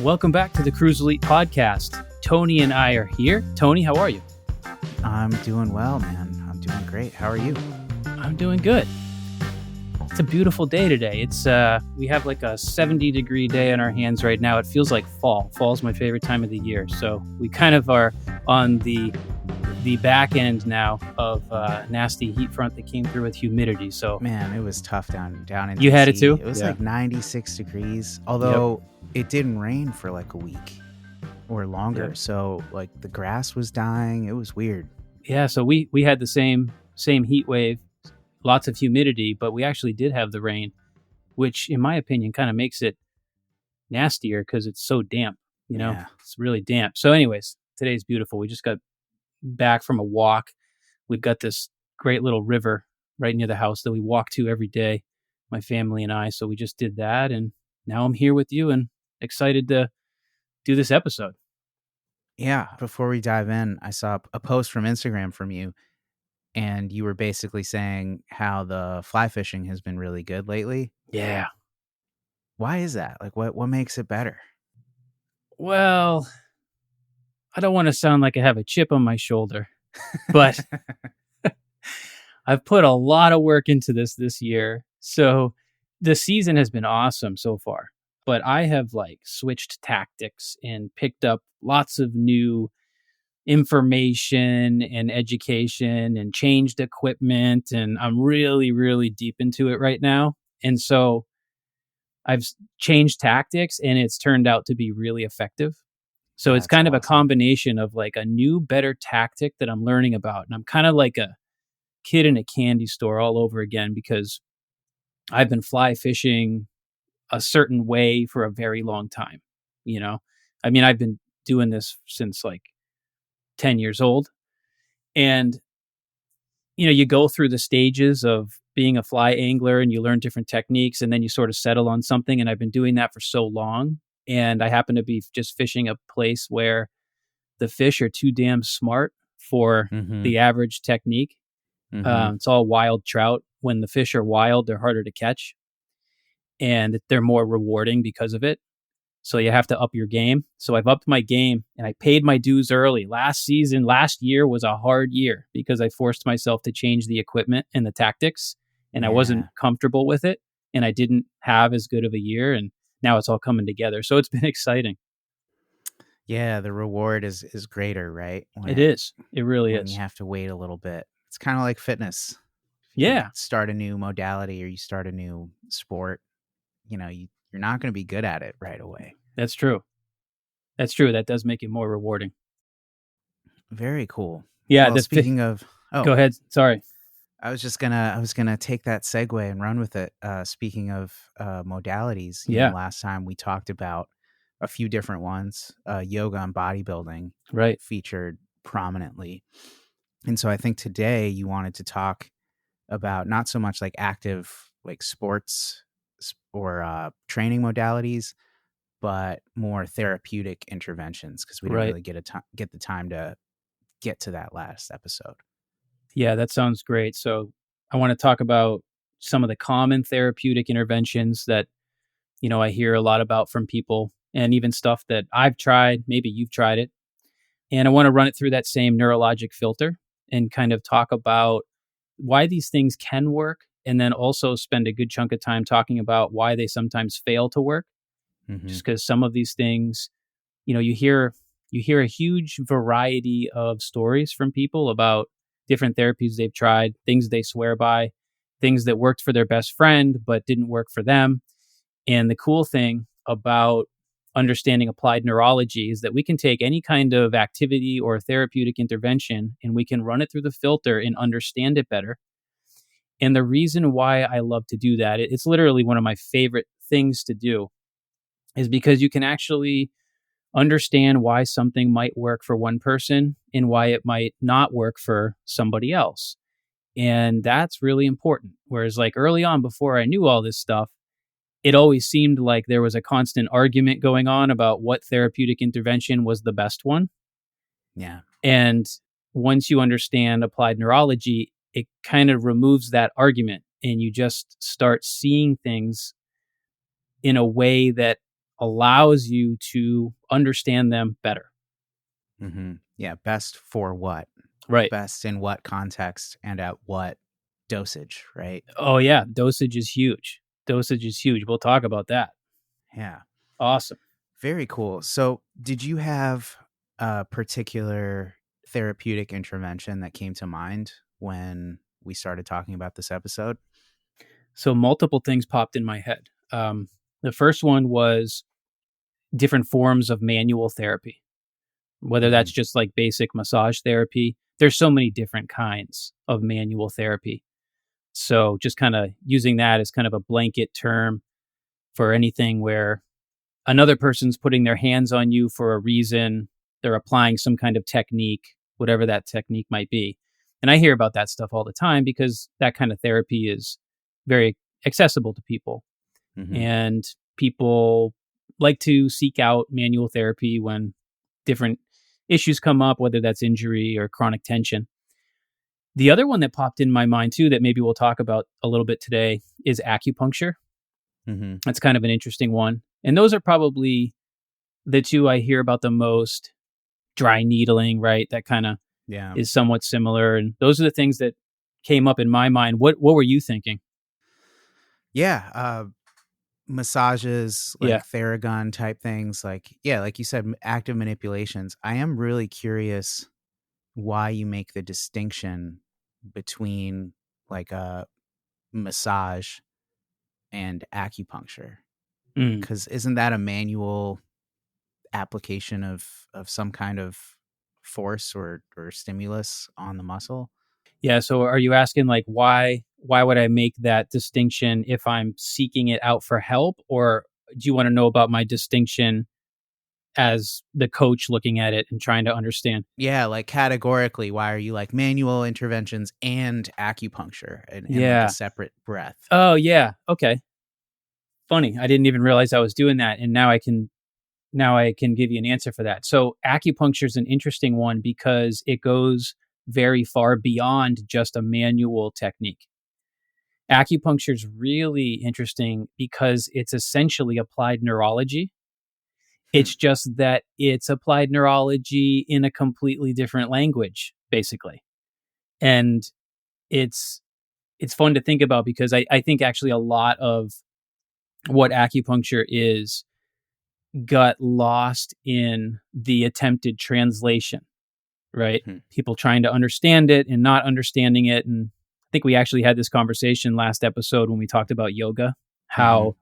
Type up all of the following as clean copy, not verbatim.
Welcome back to the Cruise Elite podcast. Tony and I are here. Tony, how are you? I'm doing well, man. I'm doing great. How are you? I'm doing good. It's a beautiful day today. It's we have like a 70-degree day on our hands right now. It feels like fall. Fall's my favorite time of the year. So we kind of are on the back end now of nasty heat front that came through with humidity. So Man, it was tough down in You DC. had it too? It was Yeah. like 96 degrees, although it didn't rain for like a week or longer. Yep. So like the grass was dying. It was weird. Yeah, so we had the same heat wave, lots of humidity, but we actually did have the rain, which in my opinion kind of makes it nastier because it's so damp, Yeah. It's really damp. So anyways, today's beautiful. We just got back from a walk. We've got this great little river right near the house that we walk to every day, my family and I. So we just did that, and now I'm here with you and excited to do this episode. Yeah. Before we dive in, I saw a post from Instagram from you, and you were basically saying how the fly fishing has been really good lately. Yeah. Why is that? Like what makes it better? Well, I don't want to sound like I have a chip on my shoulder, but I've put a lot of work into this year. So the season has been awesome so far, but I have like switched tactics and picked up lots of new information and education and changed equipment. And I'm really, really deep into it right now. And so I've changed tactics and it's turned out to be really effective. So it's That's kind of a awesome. combination of like a new, better tactic that I'm learning about. And I'm kind of like a kid in a candy store all over again because I've been fly fishing a certain way for a very long time. I mean, I've been doing this since like 10 years old. And, you go through the stages of being a fly angler and you learn different techniques and then you sort of settle on something. And I've been doing that for so long. And I happen to be just fishing a place where the fish are too damn smart for Mhm. the average technique. Mhm. It's all wild trout. When the fish are wild, they're harder to catch and they're more rewarding because of it. So you have to up your game. So I've upped my game and I paid my dues early. Last year was a hard year because I forced myself to change the equipment and the tactics and I wasn't Yeah. comfortable with it and I didn't have as good of a year. And now it's all coming together. So it's been exciting. Yeah, the reward is greater, right? It is. It really when is. you have to wait a little bit. It's kind of like fitness. If Yeah. you start a new modality or you start a new sport, you're not going to be good at it right away. That's true. That does make it more rewarding. Very cool. Yeah. Well, speaking of, Go ahead. Sorry. I was gonna take that segue and run with it. Speaking of modalities, last time we talked about a few different ones. Yoga and bodybuilding Right. featured prominently, and so I think today you wanted to talk about not so much like active like sports or training modalities, but more therapeutic interventions because we didn't Right. really get the time to get to that last episode. Yeah, that sounds great. So I want to talk about some of the common therapeutic interventions that, I hear a lot about from people and even stuff that I've tried. Maybe you've tried it. And I want to run it through that same neurologic filter and kind of talk about why these things can work. And then also spend a good chunk of time talking about why they sometimes fail to work. Mhm. Just because some of these things, you hear a huge variety of stories from people about different therapies they've tried, things they swear by, things that worked for their best friend but didn't work for them. And the cool thing about understanding applied neurology is that we can take any kind of activity or therapeutic intervention and we can run it through the filter and understand it better. And the reason why I love to do that, it's literally one of my favorite things to do, is because you can actually understand why something might work for one person and why it might not work for somebody else. And that's really important. Whereas like early on, before I knew all this stuff, it always seemed like there was a constant argument going on about what therapeutic intervention was the best one. Yeah. And once you understand applied neurology, it kind of removes that argument and you just start seeing things in a way that allows you to understand them better. Yeah. Best for what? Right. Best in what context and at what dosage, right? Oh, yeah. Dosage is huge. Dosage is huge. We'll talk about that. Yeah. Awesome. Very cool. So, did you have a particular therapeutic intervention that came to mind when we started talking about this episode? So, multiple things popped in my head. The first one was different forms of manual therapy, whether that's Mhm. just like basic massage therapy. There's so many different kinds of manual therapy. So, just kind of using that as kind of a blanket term for anything where another person's putting their hands on you for a reason, they're applying some kind of technique, whatever that technique might be. And I hear about that stuff all the time because that kind of therapy is very accessible to people. Mhm. And people like to seek out manual therapy when different issues come up, whether that's injury or chronic tension. The other one that popped in my mind too, that maybe we'll talk about a little bit today, is acupuncture. Mhm. That's kind of an interesting one. And those are probably the two I hear about the most. Dry needling, right? That kind of Yeah. is somewhat similar. And those are the things that came up in my mind. What were you thinking? Yeah, massages, Yeah. like Theragun type things, like yeah, like you said, active manipulations. I am really curious why you make the distinction between like a massage and acupuncture, Mm. because isn't that a manual application of some kind of force or stimulus on the muscle? Yeah. So are you asking like why would I make that distinction if I'm seeking it out for help? Or do you want to know about my distinction as the coach looking at it and trying to understand? Yeah, like categorically, why are you like manual interventions and acupuncture in like a Yeah. separate breath? Oh yeah. Okay. Funny. I didn't even realize I was doing that. And now I can give you an answer for that. So acupuncture is an interesting one because it goes very far beyond just a manual technique. Acupuncture is really interesting because it's essentially applied neurology. Hmm. It's just that it's applied neurology in a completely different language, basically. And it's it's fun to think about because I think actually a lot of what acupuncture is got lost in the attempted translation, right? Hmm. People trying to understand it and not understanding it. And I think we actually had this conversation last episode when we talked about yoga, Hmm. how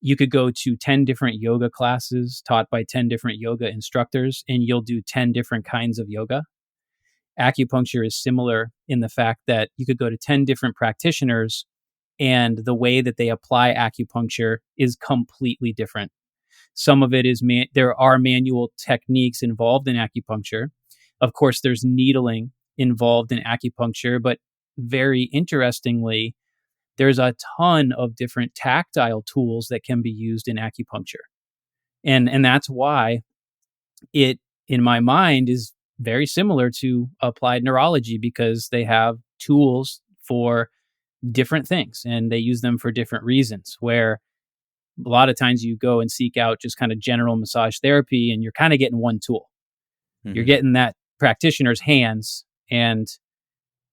you could go to 10 different yoga classes taught by 10 different yoga instructors, and you'll do 10 different kinds of yoga. Acupuncture is similar in the fact that you could go to 10 different practitioners, and the way that they apply acupuncture is completely different. Some of it is there are manual techniques involved in acupuncture. Of course, there's needling involved in acupuncture, but very interestingly, there's a ton of different tactile tools that can be used in acupuncture. And that's why it in my mind is very similar to applied neurology because they have tools for different things and they use them for different reasons where a lot of times you go and seek out just kind of general massage therapy and you're kind of getting one tool. You're Hmm. getting that practitioner's hands, and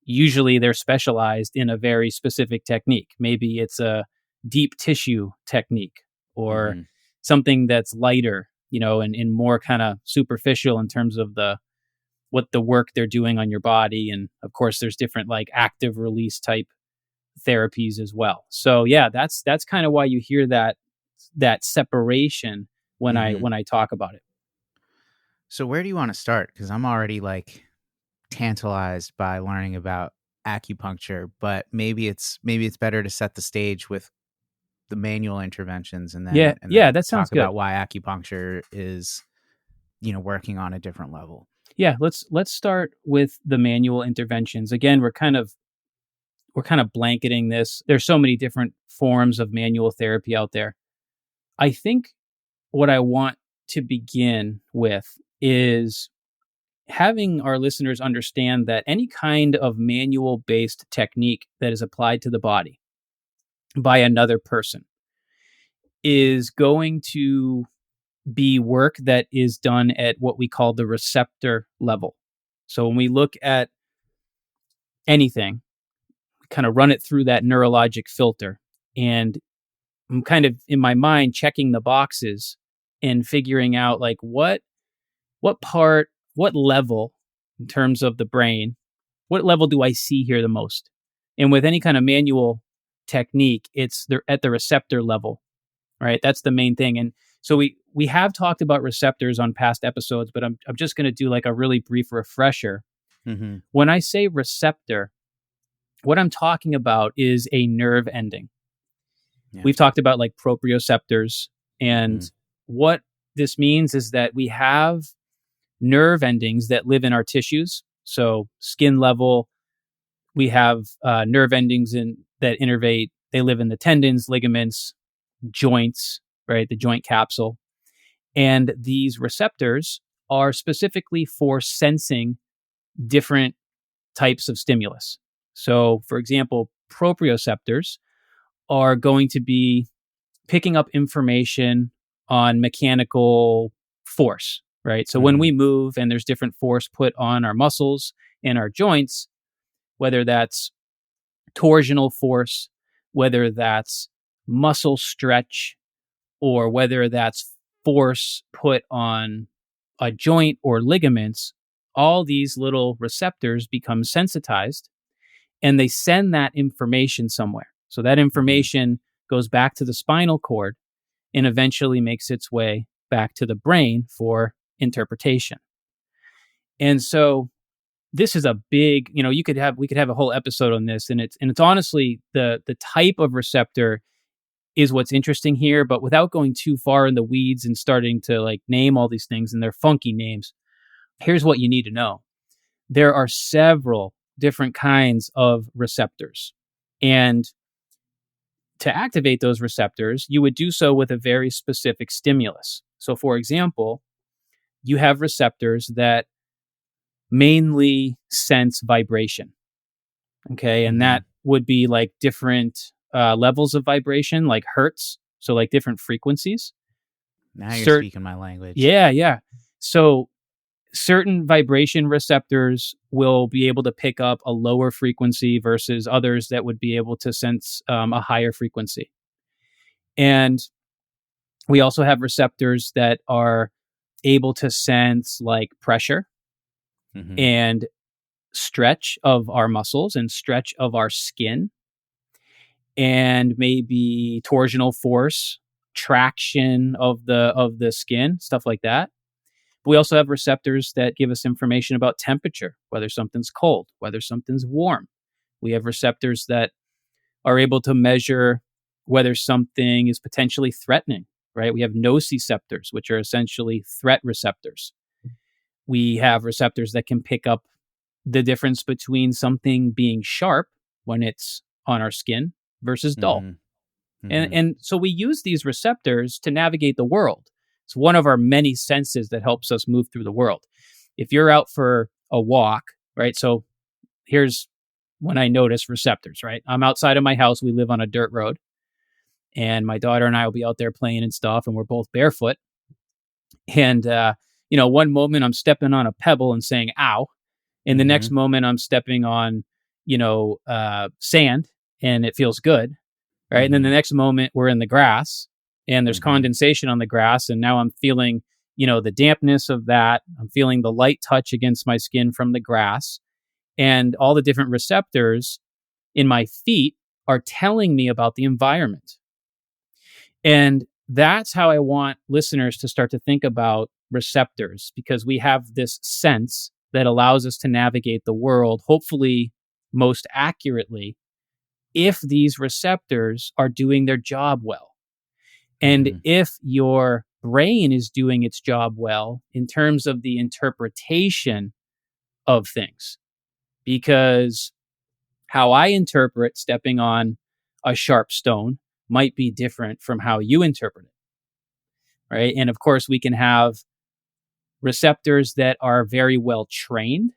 usually they're specialized in a very specific technique. Maybe it's a deep tissue technique or Hmm. something that's lighter, and more kind of superficial in terms of the what the work they're doing on your body. And of course there's different like active release type therapies as well. So yeah, that's kind of why you hear that separation Hmm. when I talk about it. So where do you want to start? Because I'm already like tantalized by learning about acupuncture, but maybe it's better to set the stage with the manual interventions and Yeah, then yeah, that sounds talk good. about why acupuncture is working on a different level. Yeah, let's start with the manual interventions. Again, we're kind of blanketing this. There's so many different forms of manual therapy out there. I think what I want to begin with is having our listeners understand that any kind of manual based technique that is applied to the body by another person is going to be work that is done at what we call the receptor level. So when we look at anything, kind of run it through that neurologic filter, and I'm kind of in my mind checking the boxes and figuring out like what part, what level in terms of the brain, what level do I see here the most? And with any kind of manual technique, it's at the receptor level, right? That's the main thing. And so we have talked about receptors on past episodes, but I'm just going to do like a really brief refresher. Mm-hmm. When I say receptor, what I'm talking about is a nerve ending. Yeah. We've talked about like proprioceptors, and what this means is that we have nerve endings that live in our tissues. So skin level, we have nerve endings that innervate. They live in the tendons, ligaments, joints, right? The joint capsule. And these receptors are specifically for sensing different types of stimulus. So, for example, proprioceptors are going to be picking up information on mechanical force, right? So when we move and there's different force put on our muscles and our joints, whether that's torsional force, whether that's muscle stretch, or whether that's force put on a joint or ligaments, all these little receptors become sensitized and they send that information somewhere. So that information goes back to the spinal cord and eventually makes its way back to the brain for interpretation. And so this is a big, we could have a whole episode on this, and it's honestly the type of receptor is what's interesting here, but without going too far in the weeds and starting to like name all these things and their funky names, here's what you need to know. There are several different kinds of receptors. And to activate those receptors, you would do so with a very specific stimulus. So for example, you have receptors that mainly sense vibration. Okay. And that would be like different levels of vibration, like hertz. So like different frequencies. Now you're speaking my language. Yeah. So certain vibration receptors will be able to pick up a lower frequency versus others that would be able to sense a higher frequency. And we also have receptors that are able to sense like pressure and stretch of our muscles and stretch of our skin, and maybe torsional force, traction of the skin, stuff like that. But we also have receptors that give us information about temperature, whether something's cold, whether something's warm. We have receptors that are able to measure whether something is potentially threatening, right? We have nociceptors, which are essentially threat receptors. We have receptors that can pick up the difference between something being sharp when it's on our skin versus dull. And so we use these receptors to navigate the world. It's one of our many senses that helps us move through the world. If you're out for a walk, right? So here's when I notice receptors, right? I'm outside of my house. We live on a dirt road. And my daughter and I will be out there playing and stuff, and we're both barefoot. And, one moment I'm stepping on a pebble and saying, ow. And the next moment I'm stepping on, sand and it feels good. Right. And then the next moment we're in the grass and there's condensation on the grass. And now I'm feeling, the dampness of that. I'm feeling the light touch against my skin from the grass, and all the different receptors in my feet are telling me about the environment. And that's how I want listeners to start to think about receptors, because we have this sense that allows us to navigate the world, hopefully most accurately, if these receptors are doing their job well. And if your brain is doing its job well in terms of the interpretation of things, because how I interpret stepping on a sharp stone might be different from how you interpret it, right? And of course, we can have receptors that are very well trained.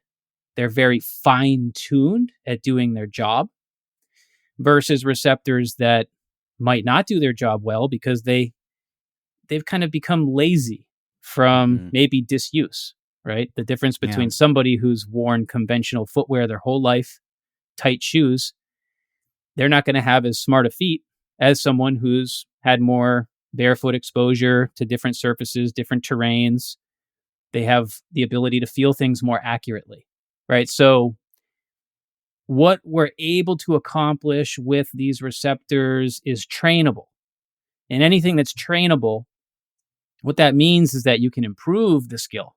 They're very fine-tuned at doing their job, versus receptors that might not do their job well because they they've kind of become lazy from Mhm. maybe disuse, right? The difference Yeah. between somebody who's worn conventional footwear their whole life, tight shoes, they're not going to have as smart a feet as someone who's had more barefoot exposure to different surfaces, different terrains. They have the ability to feel things more accurately, right? So, what we're able to accomplish with these receptors is trainable. And anything that's trainable, what that means is that you can improve the skill,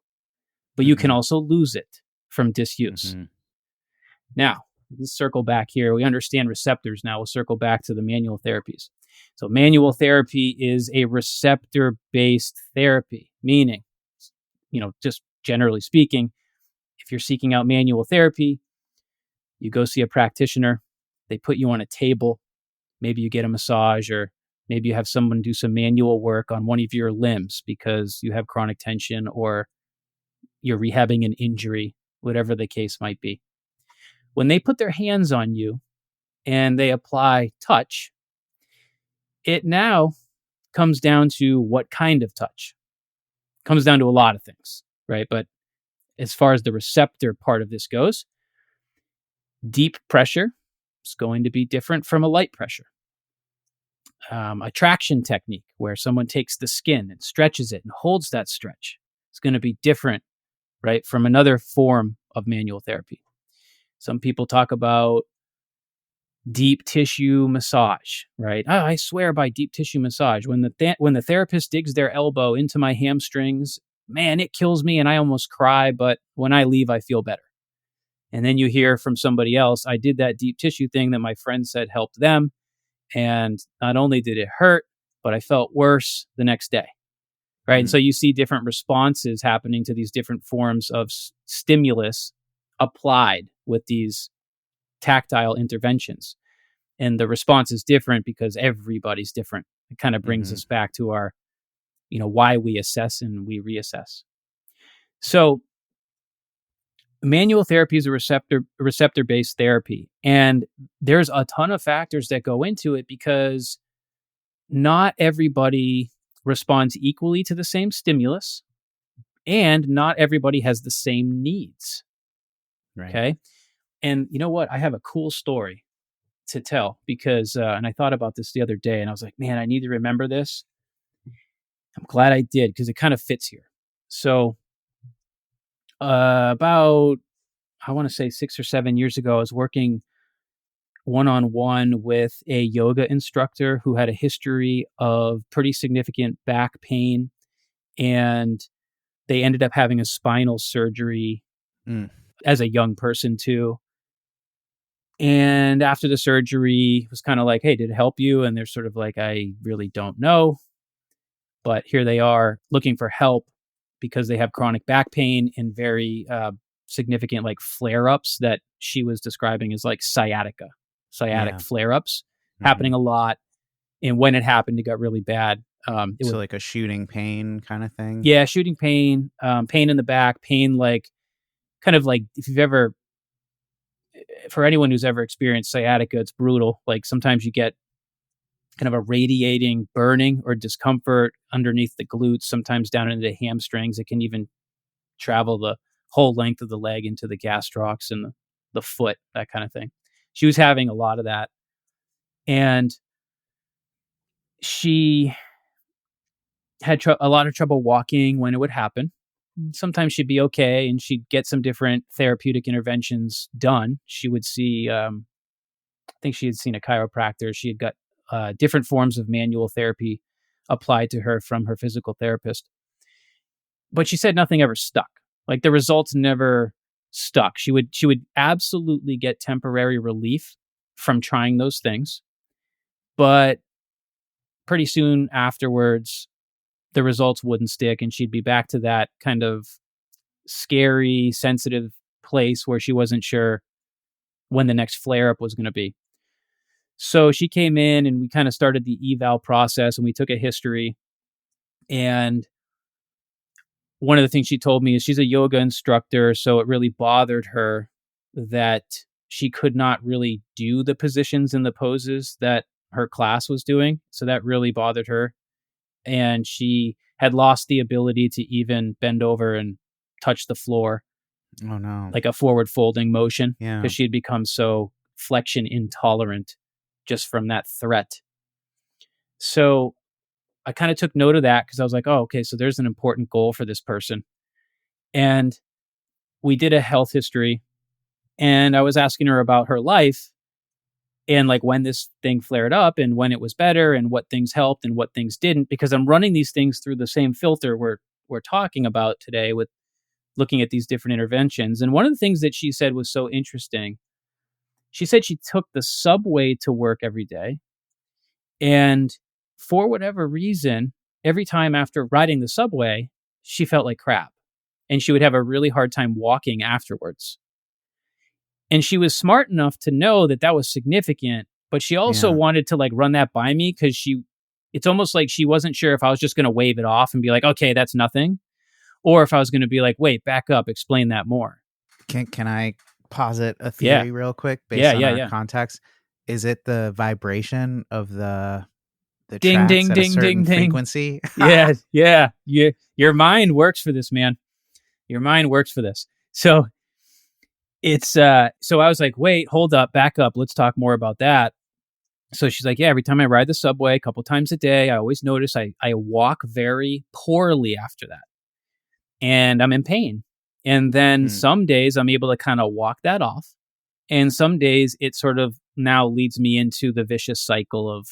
but you can Mhm. also lose it from disuse. Mhm. Now, let's circle back here. We understand receptors now. We'll circle back to the manual therapies. So, manual therapy is a receptor based therapy, meaning, just generally speaking, if you're seeking out manual therapy, you go see a practitioner, they put you on a table, maybe you get a massage, or maybe you have someone do some manual work on one of your limbs because you have chronic tension or you're rehabbing an injury, whatever the case might be. When they put their hands on you and they apply touch, it now comes down to what kind of touch. It comes down to a lot of things, right? But as far as the receptor part of this goes, deep pressure is going to be different from a light pressure. A traction technique where someone takes the skin and stretches it and holds that stretch is going to be different, right, from another form of manual therapy. Some people talk about deep tissue massage, right? Oh, I swear by deep tissue massage. When the therapist digs their elbow into my hamstrings, man, it kills me and I almost cry, but when I leave, I feel better. And then you hear from somebody else, I did that deep tissue thing that my friend said helped them. And not only did it hurt, but I felt worse the next day. Right. And Mhm. so you see different responses happening to these different forms of stimulus applied with these tactile interventions. And the response is different because everybody's different. It kind of brings Mhm. us back to our, why we assess and we reassess. So manual therapy is a receptor based therapy. And there's a ton of factors that go into it because not everybody responds equally to the same stimulus, and not everybody has the same needs. Right. Okay. And you know what? I have a cool story to tell because, and I thought about this the other day and I was like, man, I need to remember this. I'm glad I did because it kind of fits here. So, about, I want to say 6 or 7 years ago, I was working one on one with a yoga instructor who had a history of pretty significant back pain. And they ended up having a spinal surgery Mm. as a young person, too. And after the surgery, it was kind of like, hey, did it help you? And they're sort of like, I really don't know. But here they are looking for help because they have chronic back pain and very significant like flare ups that she was describing as like sciatic Yeah. flare ups happening Mhm. a lot. And when it happened, it got really bad. It So would, like a shooting pain kind of thing? yeah, shooting pain, pain in the back, pain like kind of like if you've ever, for anyone who's ever experienced sciatica, it's brutal. Like sometimes you get kind of a radiating burning or discomfort underneath the glutes, sometimes down into the hamstrings. It can even travel the whole length of the leg into the gastrocs and the foot, that kind of thing. She was having a lot of that. And she had a lot of trouble walking when it would happen. Sometimes she'd be okay and she'd get some different therapeutic interventions done. She would see, I think she had seen a chiropractor. She had got different forms of manual therapy applied to her from her physical therapist. But she said nothing ever stuck. Like the results never stuck. She would absolutely get temporary relief from trying those things, but pretty soon afterwards, the results wouldn't stick, and she'd be back to that kind of scary, sensitive place where she wasn't sure when the next flare up was going to be. So she came in and we kind of started the eval process and we took a history. And one of the things she told me is she's a yoga instructor. So it really bothered her that she could not really do the positions and the poses that her class was doing. So that really bothered her. and she had lost the ability to even bend over and touch the floor, Oh no. like a forward folding motion, Yeah. because she had become so flexion intolerant just from that threat. So I kind of took note of that because I was like, oh, okay, so there's an important goal for this person. And we did a health history, and I was asking her about her life and like when this thing flared up and when it was better and what things helped and what things didn't, because I'm running these things through the same filter we're talking about today with looking at these different interventions. And one of the things that she said was so interesting. She said she took the subway to work every day, and for whatever reason, every time after riding the subway, she felt like crap, and she would have a really hard time walking afterwards. And she was smart enough to know that that was significant, but she also Yeah. wanted to like run that by me because it's almost like she wasn't sure if I was just going to wave it off and be like, okay, that's nothing. Or if I was going to be like, wait, back up, explain that more. Can I posit a Yeah. theory real quick based Yeah, on yeah, our yeah. context? Is it the vibration of the Ding, tracks ding, at a ding, certain ding, ding. frequency? Yeah, yeah. Your mind works for this, man. Your mind works for this. So it's so I was like, wait, hold up, back up. Let's talk more about that. So she's like, yeah, every time I ride the subway a couple times a day, I always notice I walk very poorly after that. And I'm in pain. And then some days I'm able to kind of walk that off. And some days it sort of now leads me into the vicious cycle of,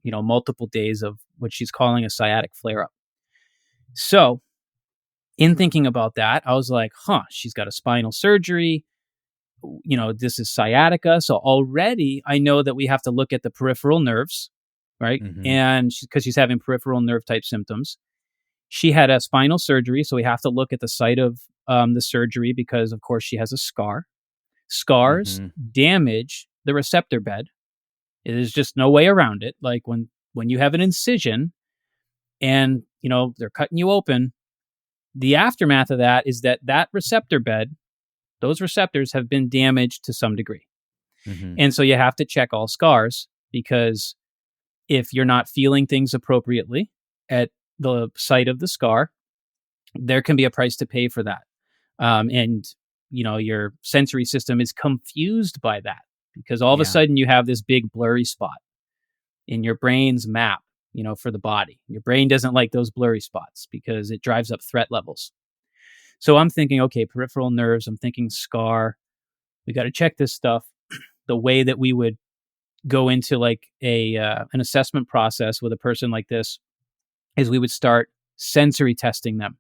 multiple days of what she's calling a sciatic flare up. So in thinking about that, I was like, she's got a spinal surgery. This is sciatica. So already I know that we have to look at the peripheral nerves, right? Mhm. And because she's having peripheral nerve type symptoms. She had a spinal surgery. So we have to look at the site of the surgery because, of course, she has a scar. Scars damage the receptor bed. There's just no way around it. Like when you have an incision and, they're cutting you open, the aftermath of that is that receptor bed, those receptors have been damaged to some degree. And so you have to check all scars, because if you're not feeling things appropriately at the site of the scar, there can be a price to pay for that. And, your sensory system is confused by that, because all of a sudden you have this big blurry spot in your brain's map, for the body. Your brain doesn't like those blurry spots because it drives up threat levels. So I'm thinking, okay, peripheral nerves, I'm thinking scar. We got to check this stuff. The way that we would go into like an assessment process with a person like this is we would start sensory testing them,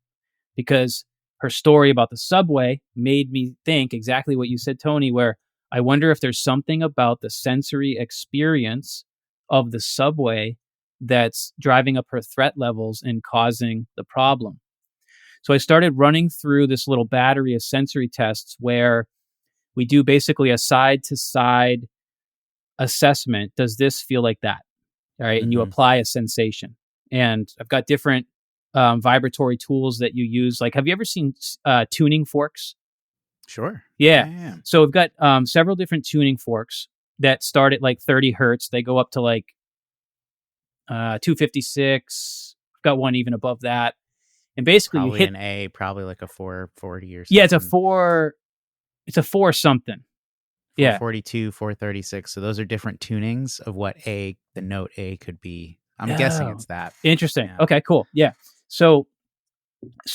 because her story about the subway made me think exactly what you said, Tony, where I wonder if there's something about the sensory experience of the subway that's driving up her threat levels and causing the problem. So I started running through this little battery of sensory tests where we do basically a side-to-side assessment. Does this feel like that? All right. And you apply a sensation. And I've got different vibratory tools that you use. Like, have you ever seen tuning forks? Sure. Yeah. So we've got several different tuning forks that start at like 30 hertz. They go up to like 256. I've got one even above that. And basically probably you hit an A, probably like a 440 or something. Yeah, it's a 4 something. 442, 436. So those are different tunings of what the note A could be. I'm guessing it's that. Interesting. Yeah. Okay, cool. Yeah. So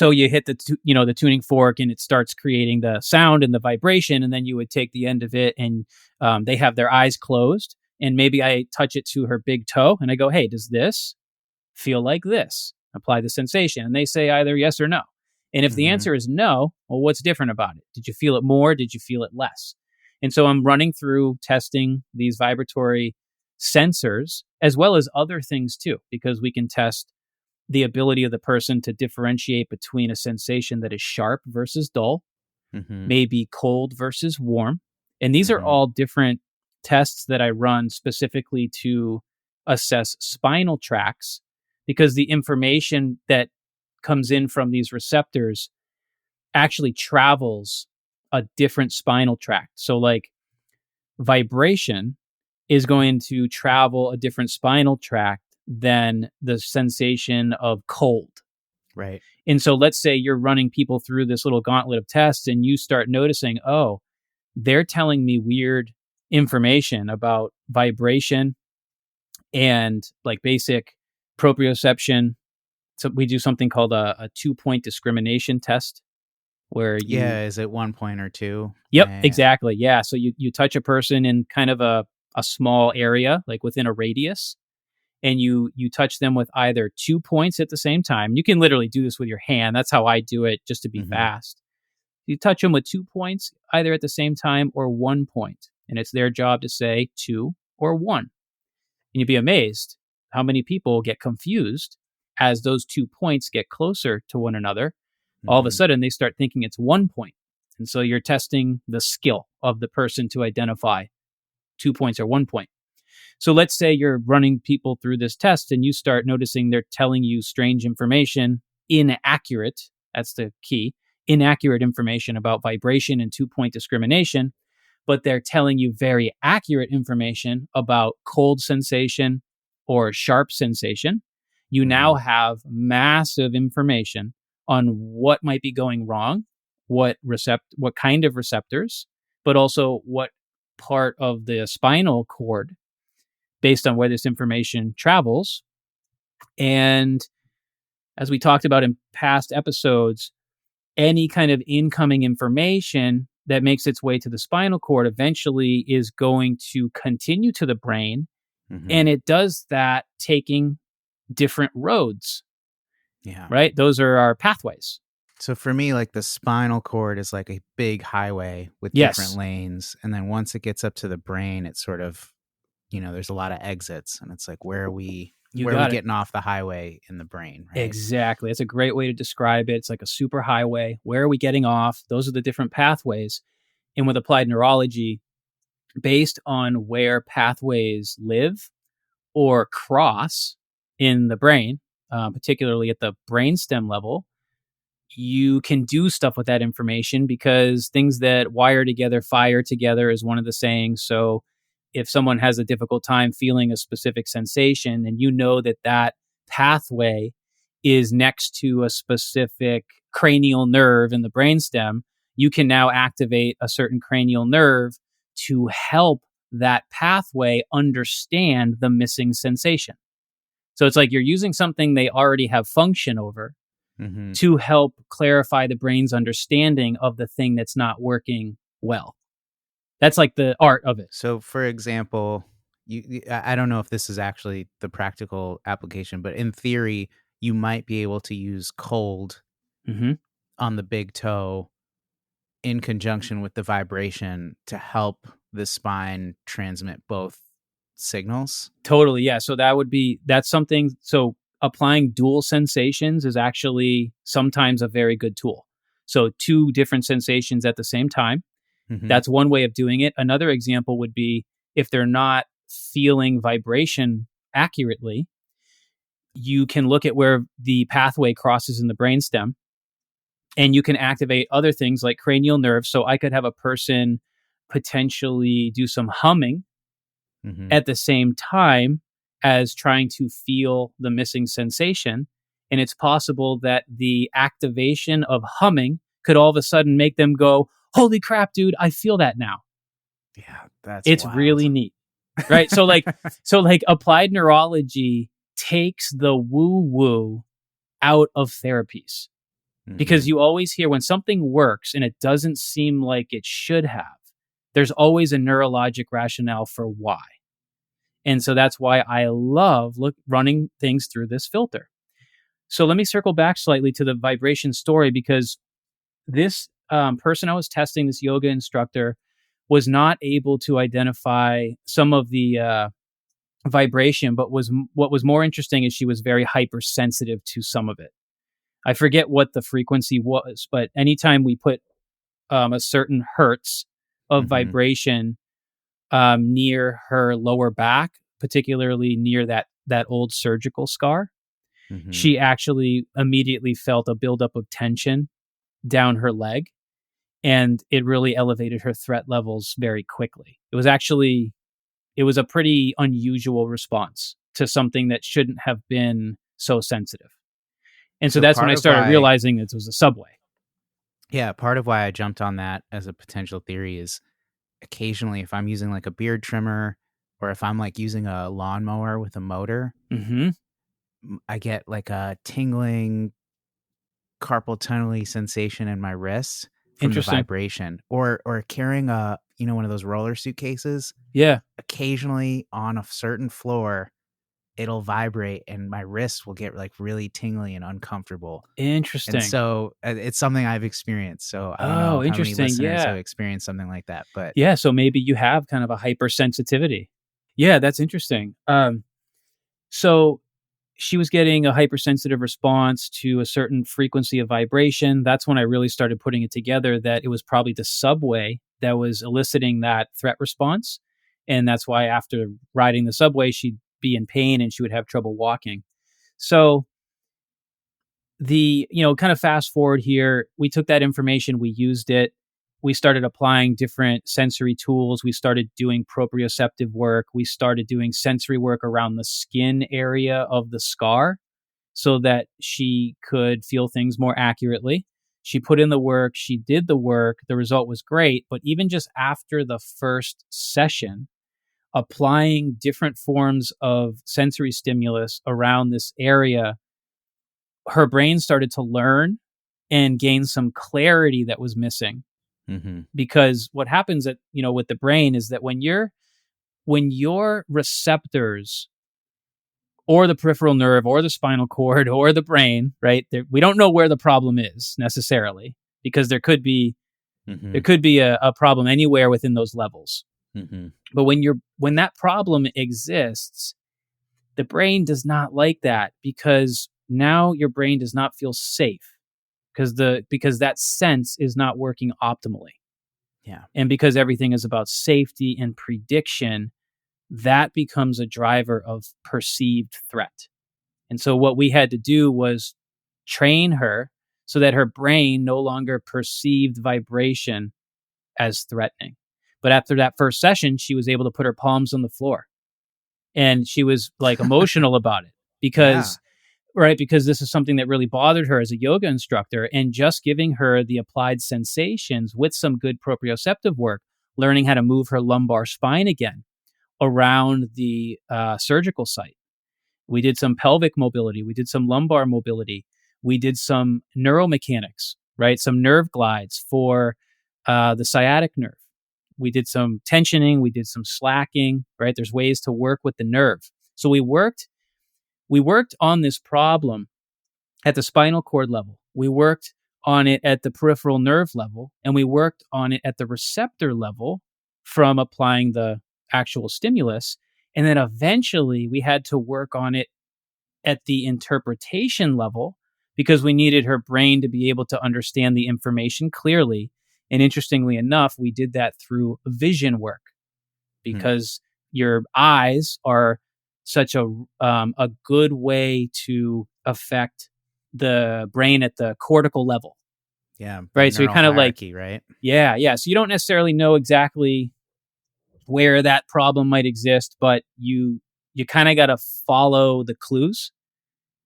you hit the tuning fork and it starts creating the sound and the vibration, and then you would take the end of it and they have their eyes closed, and maybe I touch it to her big toe and I go, hey, does this feel like this? Apply the sensation. And they say either yes or no. And if the answer is no, well, what's different about it? Did you feel it more? Did you feel it less? And so I'm running through testing these vibratory sensors as well as other things too, because we can test the ability of the person to differentiate between a sensation that is sharp versus dull, maybe cold versus warm. And these are all different tests that I run specifically to assess spinal tracts, because the information that comes in from these receptors actually travels a different spinal tract. So like vibration is going to travel a different spinal tract than the sensation of cold. Right. And so let's say you're running people through this little gauntlet of tests and you start noticing, oh, they're telling me weird information about vibration and like basic proprioception. So we do something called a 2-point discrimination test where you, Yeah. Is it 1 point or two? yep, exactly. Yeah. So you touch a person in kind of a small area, like within a radius, and you touch them with either 2 points at the same time. You can literally do this with your hand. That's how I do it just to be Mm-hmm. fast. You touch them with 2 points either at the same time or 1 point. And it's their job to say 2 or 1. And you'd be amazed how many people get confused as those 2 points get closer to one another. All of a Mm-hmm. sudden, they start thinking it's 1 point. And so you're testing the skill of the person to identify 2 points or 1 point. So let's say you're running people through this test and you start noticing they're telling you strange information, inaccurate. That's the key. Inaccurate information about vibration and 2-point discrimination, but they're telling you very accurate information about cold sensation or sharp sensation. You now have massive information on what might be going wrong, what kind of receptors, but also what part of the spinal cord based on where this information travels. And as we talked about in past episodes, any kind of incoming information that makes its way to the spinal cord eventually is going to continue to the brain. Mm-hmm. And it does that taking different roads, Yeah. right? Those are our pathways. So for me, like the spinal cord is like a big highway with Yes. different lanes. And then once it gets up to the brain, it's sort of, there's a lot of exits. And it's like, where are we getting off the highway in the brain? Right? Exactly. It's a great way to describe it. It's like a super highway. Where are we getting off? Those are the different pathways. And with applied neurology, based on where pathways live or cross in the brain, particularly at the brainstem level, you can do stuff with that information because things that wire together fire together is one of the sayings. So if someone has a difficult time feeling a specific sensation and you know that that pathway is next to a specific cranial nerve in the brainstem, you can now activate a certain cranial nerve to help that pathway understand the missing sensation. So it's like you're using something they already have function over to help clarify the brain's understanding of the thing that's not working well. That's like the art of it. So, for example, I don't know if this is actually the practical application, but in theory, you might be able to use cold on the big toe in conjunction with the vibration to help the spine transmit both signals. Totally, yeah. So that's something. So applying dual sensations is actually sometimes a very good tool. So 2 different sensations at the same time. That's one way of doing it. Another example would be if they're not feeling vibration accurately, you can look at where the pathway crosses in the brainstem and you can activate other things like cranial nerves. So I could have a person potentially do some humming at the same time as trying to feel the missing sensation. And it's possible that the activation of humming could all of a sudden make them go, holy crap, dude, I feel that now. Yeah, it's wild. Really neat. Right. So applied neurology takes the woo-woo out of therapies because you always hear when something works and it doesn't seem like it should have, there's always a neurologic rationale for why. And so that's why I love running things through this filter. So let me circle back slightly to the vibration story because this person I was testing, this yoga instructor, was not able to identify some of the vibration, but what was more interesting is she was very hypersensitive to some of it. I forget what the frequency was, but anytime we put a certain hertz of vibration near her lower back, particularly near that old surgical scar, she actually immediately felt a buildup of tension down her leg, and it really elevated her threat levels very quickly. It was a pretty unusual response. to something that shouldn't have been so sensitive. And so So that's when part I of started why, realizing it was a subway. yeah, part of why I jumped on that as a potential theory is occasionally if I'm using like a beard trimmer or if I'm like using a lawnmower with a motor, Mm-hmm. I get like a tingling carpal tunnel sensation in my wrists from the Interesting. vibration or carrying a, one of those roller suitcases. Yeah. Occasionally on a certain floor, it'll vibrate and my wrists will get like really tingly and uncomfortable. And Interesting. so it's something I've experienced. So I don't know Oh, how many interesting. listeners have Yeah. experienced something like that, but Yeah. So maybe you have kind of a hypersensitivity. Yeah, that's interesting. So she was getting a hypersensitive response to a certain frequency of vibration. That's when I really started putting it together that it was probably the subway that was eliciting that threat response. And that's why after riding the subway, she'd be in pain and she would have trouble walking. So kind of fast forward here, we took that information, we used it, we started applying different sensory tools, we started doing proprioceptive work, we started doing sensory work around the skin area of the scar so that she could feel things more accurately. She put in the work, she did the work, the result was great, but even just after the first session, applying different forms of sensory stimulus around this area, her brain started to learn and gain some clarity that was missing. mm-hmm. Because what happens with the brain is that when your receptors or the peripheral nerve or the spinal cord or the brain, right? We don't know where the problem is necessarily because there could be Mm-hmm. a problem anywhere within those levels. Mm-hmm. But when that problem exists, the brain does not like that because now your brain does not feel safe because that sense is not working optimally. Yeah. And because everything is about safety and prediction, that becomes a driver of perceived threat. And so what we had to do was train her so that her brain no longer perceived vibration as threatening. But after that first session, she was able to put her palms on the floor and she was like emotional about it Yeah. because this is something that really bothered her as a yoga instructor, and just giving her the applied sensations with some good proprioceptive work, learning how to move her lumbar spine again around the surgical site. We did some pelvic mobility. We did some lumbar mobility. We did some neuromechanics, right? Some nerve glides for the sciatic nerve. We did some tensioning. We did some slacking, right? There's ways to work with the nerve. So we worked on this problem at the spinal cord level. We worked on it at the peripheral nerve level, and we worked on it at the receptor level from applying the actual stimulus. And then eventually we had to work on it at the interpretation level because we needed her brain to be able to understand the information clearly. And interestingly enough, we did that through vision work because your eyes are such a good way to affect the brain at the cortical level. Yeah. Right. So you Neural kind of like, hierarchy, right? yeah. So you don't necessarily know exactly where that problem might exist, but you kind of got to follow the clues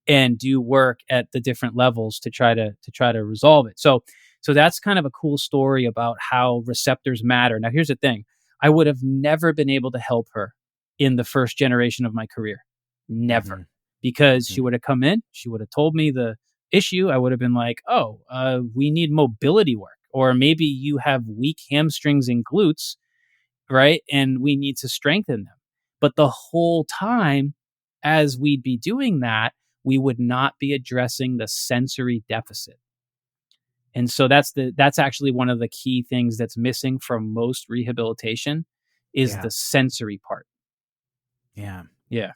and do work at the different levels to try to resolve it. So that's kind of a cool story about how receptors matter. Now here's the thing. I would have never been able to help her in the first generation of my career. Never. Mm-hmm. Because Mm-hmm. she would have come in, she would have told me the issue. I would have been like, we need mobility work, or maybe you have weak hamstrings and glutes, right? And we need to strengthen them. But the whole time, as we'd be doing that, we would not be addressing the sensory deficit. And so that's actually one of the key things that's missing from most rehabilitation is Yeah. the sensory part. Yeah. Yeah.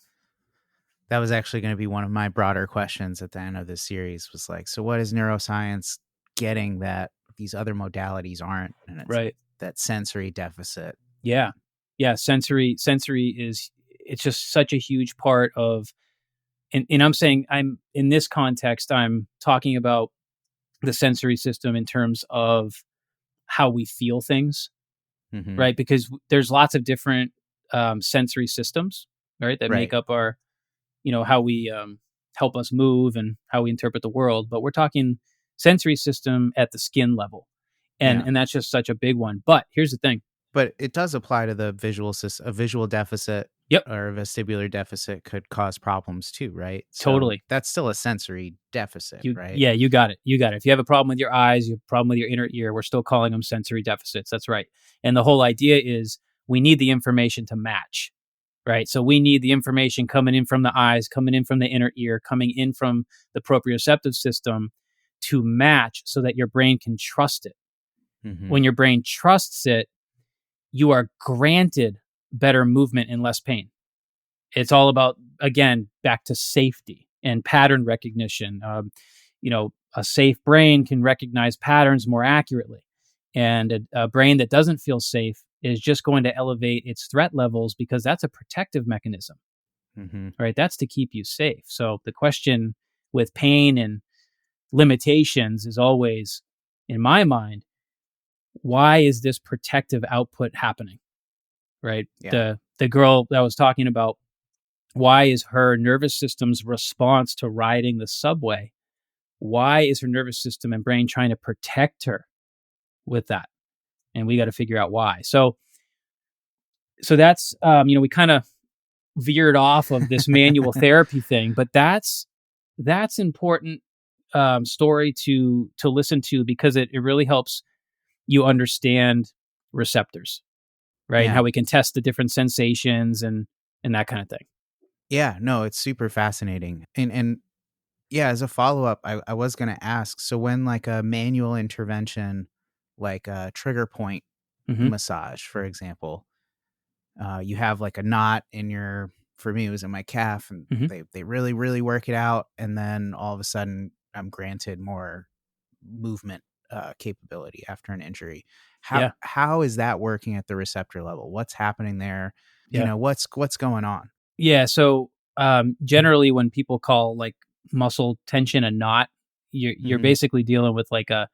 That was actually going to be one of my broader questions at the end of this series was like, so what is neuroscience getting that these other modalities aren't? And it's Right. that sensory deficit. Yeah. Yeah. Sensory it's just such a huge part of, and I'm saying I'm in this context, I'm talking about the sensory system in terms of how we feel things, Mm-hmm. right? Because there's lots of different sensory systems, right, that make Right. up our how we help us move and how we interpret the world, but we're talking sensory system at the skin level. Yeah. And that's just such a big one. But here's the thing. But it does apply to the visual system. A visual deficit Yep, or a vestibular deficit could cause problems too, right? So totally. that's still a sensory deficit, right? You got it. You got it. If you have a problem with your eyes, you have a problem with your inner ear, we're still calling them sensory deficits. That's right. And the whole idea is we need the information to match, right? So we need the information coming in from the eyes, coming in from the inner ear, coming in from the proprioceptive system to match so that your brain can trust it. Mm-hmm. When your brain trusts it, you are granted better movement and less pain. It's all about, again, back to safety and pattern recognition. A safe brain can recognize patterns more accurately. And a brain that doesn't feel safe is just going to elevate its threat levels because that's a protective mechanism, Mm-hmm. right? That's to keep you safe. So the question with pain and limitations is always, in my mind, why is this protective output happening? Right? Yeah. The girl that I was talking about, why is her nervous system's response to riding the subway? Why is her nervous system and brain trying to protect her with that? And we got to figure out why. So that's we kind of veered off of this manual therapy thing, but that's important story to listen to because it really helps you understand receptors, right? Yeah. And how we can test the different sensations and that kind of thing. Yeah, no, it's super fascinating. And yeah, as a follow-up, I was going to ask, so when like a manual intervention, like a trigger point Mm-hmm. massage, for example, you have like a knot in your, for me, it was in my calf, and Mm-hmm. they really, really work it out. And then all of a sudden I'm granted more movement capability after an injury. How is that working at the receptor level? What's happening there? Yeah. What's going on? Yeah. So generally, when people call like muscle tension a knot, you're Mm-hmm. basically dealing with like a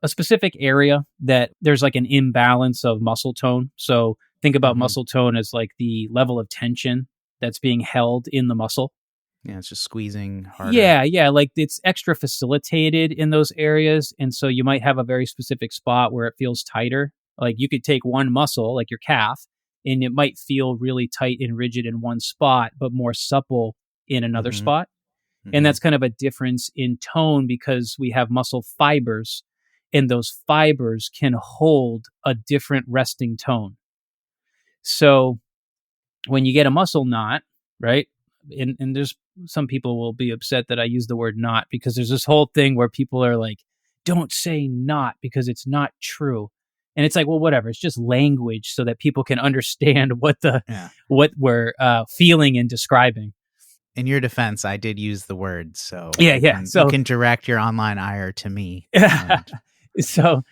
specific area that there's like an imbalance of muscle tone. So think about Mm-hmm. muscle tone as like the level of tension that's being held in the muscle. Yeah, it's just squeezing harder. Yeah, like it's extra facilitated in those areas, and so you might have a very specific spot where it feels tighter. Like you could take one muscle, like your calf, and it might feel really tight and rigid in one spot, but more supple in another Mm-hmm. spot. Mm-hmm. And that's kind of a difference in tone because we have muscle fibers, and those fibers can hold a different resting tone. So when you get a muscle knot, right? And there's some people will be upset that I use the word knot because there's this whole thing where people are like, don't say knot because it's not true. And it's like, well, whatever. It's just language so that people can understand what we're feeling and describing. In your defense, I did use the word, so Yeah. you can direct your online ire to me. So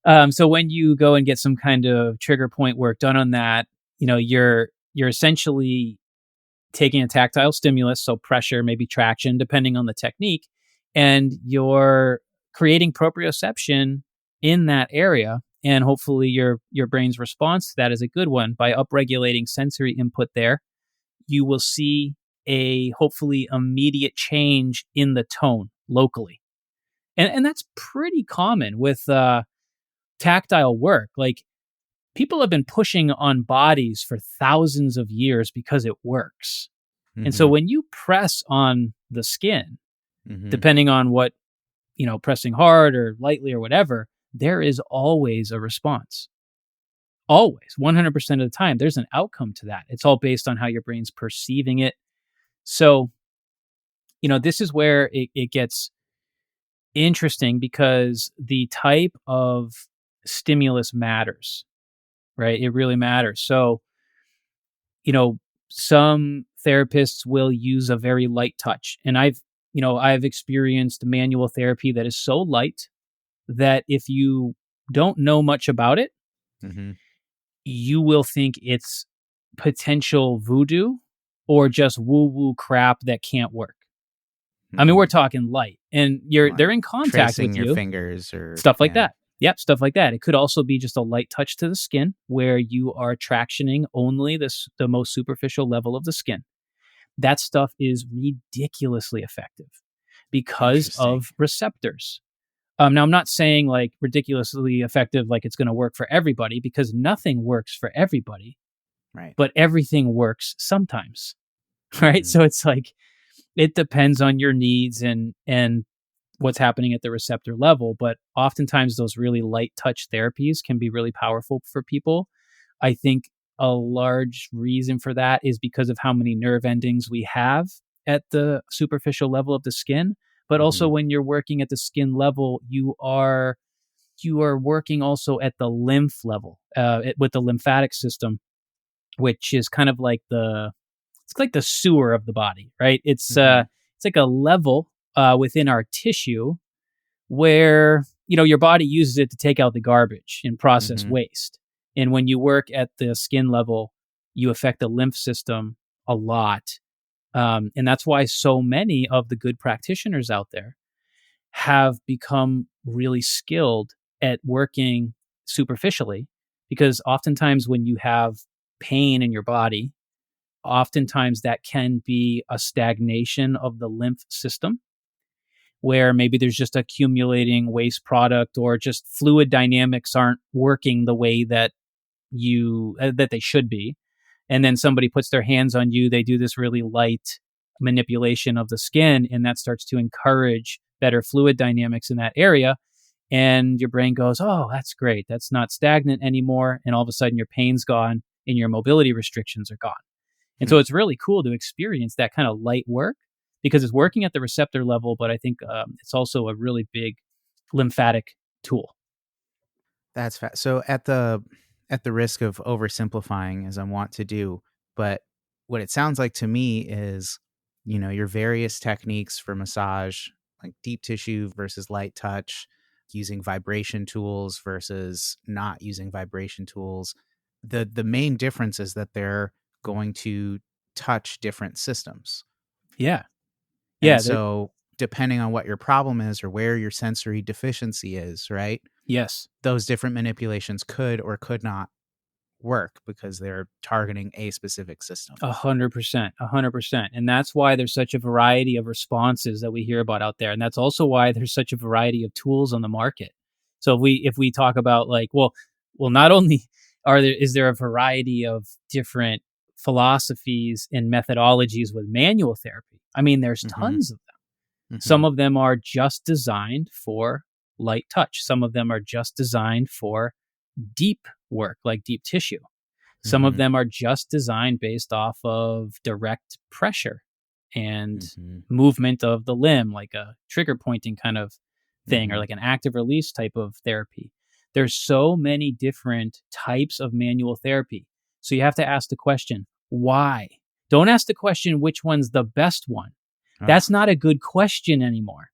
when you go and get some kind of trigger point work done on that, you're essentially taking a tactile stimulus, so pressure, maybe traction, depending on the technique, and you're creating proprioception in that area. And hopefully your brain's response to that is a good one. By upregulating sensory input there, you will see a hopefully immediate change in the tone locally. And that's pretty common with tactile work. Like people have been pushing on bodies for thousands of years because it works. Mm-hmm. And so when you press on the skin, mm-hmm. depending on what, pressing hard or lightly or whatever, there is always a response. Always, 100% of the time, there's an outcome to that. It's all based on how your brain's perceiving it. So, this is where it gets interesting because the type of stimulus matters, right? It really matters. So, some therapists will use a very light touch. And I've experienced manual therapy that is so light that if you don't know much about it, mm-hmm. you will think it's potential voodoo or just woo-woo crap that can't work. Mm-hmm. I mean, we're talking light, and they're in contact tracing with your you, fingers or stuff like that. Yep, stuff like that. It could also be just a light touch to the skin where you are tractioning only the most superficial level of the skin. That stuff is ridiculously effective because Interesting. of receptors. Now, I'm not saying like ridiculously effective, like it's going to work for everybody, because nothing works for everybody, Right. but everything works sometimes, right? Mm-hmm. So it's like it depends on your needs and what's happening at the receptor level. But oftentimes, those really light touch therapies can be really powerful for people. I think a large reason for that is because of how many nerve endings we have at the superficial level of the skin. But Mm-hmm. also, when you're working at the skin level, you are working also at the lymph level with the lymphatic system, which is kind of like the sewer of the body, right? Mm-hmm. It's like a level within our tissue where your body uses it to take out the garbage and process Mm-hmm. waste. And when you work at the skin level, you affect the lymph system a lot, and that's why so many of the good practitioners out there have become really skilled at working superficially, because oftentimes when you have pain in your body, oftentimes that can be a stagnation of the lymph system where maybe there's just accumulating waste product, or just fluid dynamics aren't working the way that they should be. And then somebody puts their hands on you, they do this really light manipulation of the skin, and that starts to encourage better fluid dynamics in that area. And your brain goes, oh, that's great, that's not stagnant anymore. And all of a sudden your pain's gone and your mobility restrictions are gone. And so it's really cool to experience that kind of light work, because it's working at the receptor level, but I think it's also a really big lymphatic tool. That's so at the risk of oversimplifying, as I want to do, but what it sounds like to me is, your various techniques for massage, like deep tissue versus light touch, using vibration tools versus not using vibration tools. The main difference is that they're going to touch different systems. Yeah. And Yeah. so depending on what your problem is or where your sensory deficiency is, right? Yes. Those different manipulations could or could not work because they're targeting a specific system. 100%, 100%. And that's why there's such a variety of responses that we hear about out there. And that's also why there's such a variety of tools on the market. So if we talk about like, well, not only is there a variety of different philosophies and methodologies with manual therapy. I mean, there's Mm-hmm. tons of them. Mm-hmm. Some of them are just designed for light touch. Some of them are just designed for deep work, like deep tissue. Some of Mm-hmm. them are just designed based off of direct pressure and Mm-hmm. movement of the limb, like a trigger pointing kind of thing, or Mm-hmm. like an active release type of therapy. There's so many different types of manual therapy. So you have to ask the question, why? Don't ask the question, which one's the best one? Oh, That's not a good question anymore,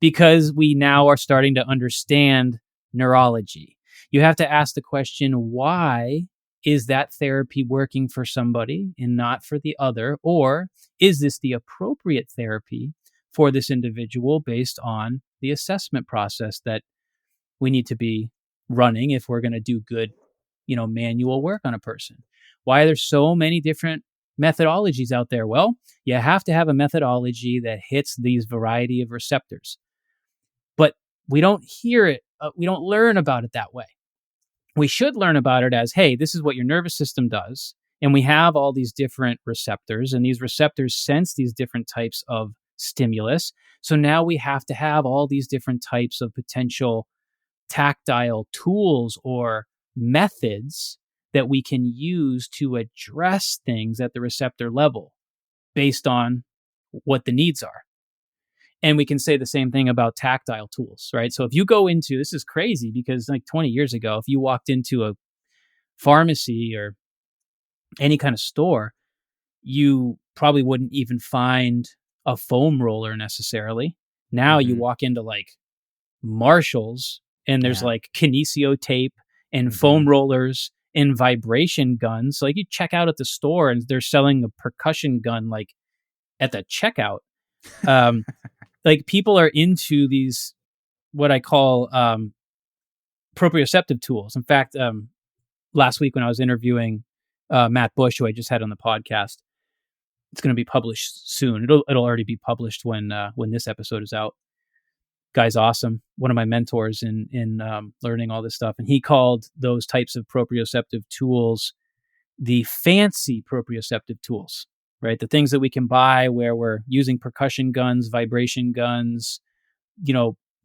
because we now are starting to understand neurology. You have to ask the question, why is that therapy working for somebody and not for the other? Or is this the appropriate therapy for this individual based on the assessment process that we need to be running if we're going to do good, manual work on a person? Why are there so many different methodologies out there? Well, you have to have a methodology that hits these variety of receptors, but we don't hear it. We don't learn about it that way. We should learn about it as, hey, this is what your nervous system does. And we have all these different receptors, and these receptors sense these different types of stimulus. So now we have to have all these different types of potential tactile tools or methods that we can use to address things at the receptor level based on what the needs are. And we can say the same thing about tactile tools, right? So if you go into, this is crazy because like 20 years ago, if you walked into a pharmacy or any kind of store, you probably wouldn't even find a foam roller necessarily. Now you mm-hmm. walk into like Marshalls and there's Yeah. like kinesio tape and Mm-hmm. foam rollers and vibration guns. So like you check out at the store and they're selling a percussion gun like at the checkout. Um, like people are into these what I call proprioceptive tools. In fact, last week when I was interviewing Matt Bush, who I just had on the podcast, it's going to be published soon. It'll already be published when this episode is out. Guy's awesome. One of my mentors in learning all this stuff, and he called those types of proprioceptive tools the fancy proprioceptive tools, right? The things that we can buy where we're using percussion guns, vibration guns.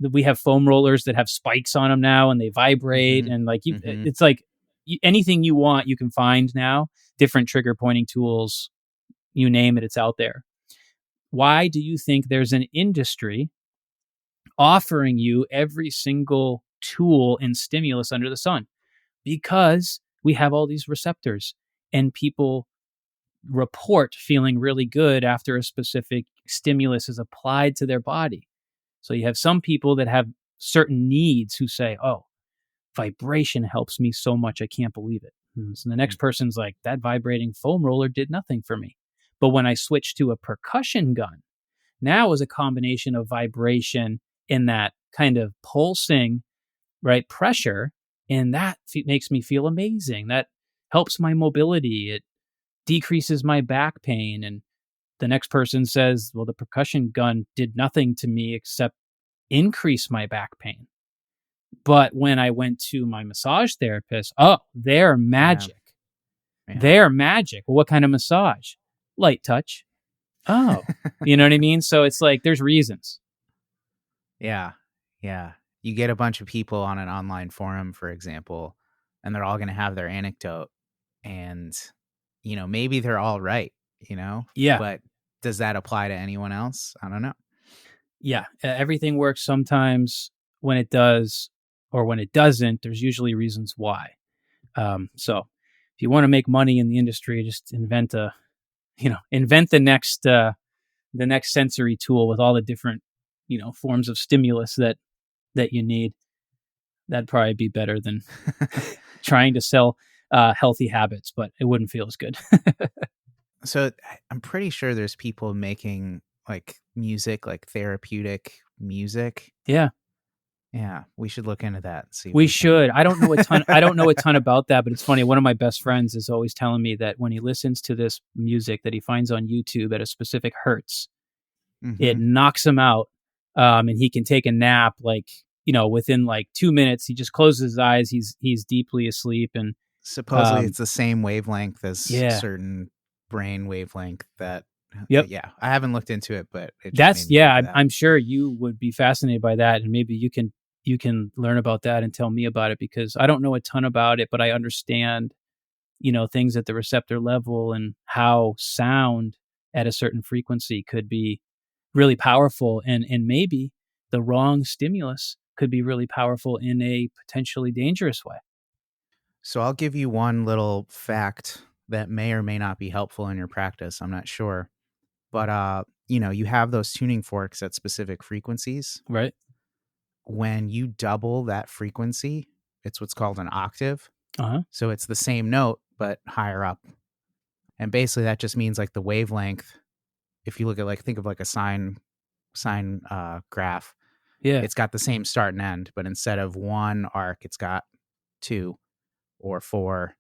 We have foam rollers that have spikes on them now, and they vibrate, and it's like anything you want, you can find now. Different trigger pointing tools, you name it, it's out there. Why do you think there's an industry offering you every single tool and stimulus under the sun? Because we have all these receptors, and people report feeling really good after a specific stimulus is applied to their body. So you have some people that have certain needs who say, oh, vibration helps me so much, I can't believe it. And so the next person's like, that vibrating foam roller did nothing for me. But when I switched to a percussion gun, now it was a combination of vibration and that kind of pulsing, right, pressure, and that makes me feel amazing. That helps my mobility. It decreases my back pain. And the next person says, well, the percussion gun did nothing to me except increase my back pain. But when I went to my massage therapist, oh, they're magic. Yeah. They're magic. Well, what kind of massage? Light touch. Oh, you know what I mean? So it's like, there's reasons. Yeah. Yeah. You get a bunch of people on an online forum, for example, and they're all going to have their anecdote, and, maybe they're all right, Yeah. But does that apply to anyone else? I don't know. Yeah. Everything works sometimes. When it does or when it doesn't, there's usually reasons why. So if you want to make money in the industry, just invent the next sensory tool with all the different, forms of stimulus that you need. That'd probably be better than trying to sell healthy habits, but it wouldn't feel as good. So I'm pretty sure there's people making like music, like therapeutic music. Yeah. Yeah, we should look into that. See, we should. I don't know a ton. I don't know a ton about that, but it's funny. One of my best friends is always telling me that when he listens to this music that he finds on YouTube at a specific hertz, it knocks him out, and he can take a nap. Like within like 2 minutes, he just closes his eyes. He's deeply asleep, and supposedly it's the same wavelength as certain brain wavelength that. Yep. Yeah, I haven't looked into it, but I'm sure you would be fascinated by that, and maybe you can learn about that and tell me about it, because I don't know a ton about it, but I understand, things at the receptor level and how sound at a certain frequency could be really powerful, and maybe the wrong stimulus could be really powerful in a potentially dangerous way. So I'll give you one little fact that may or may not be helpful in your practice. I'm not sure. But, you have those tuning forks at specific frequencies. Right. When you double that frequency, it's what's called an octave. So it's the same note, but higher up. And basically that just means like the wavelength, if you look at think of like a sine graph, it's got the same start and end, but instead of one arc, it's got 2 or 4,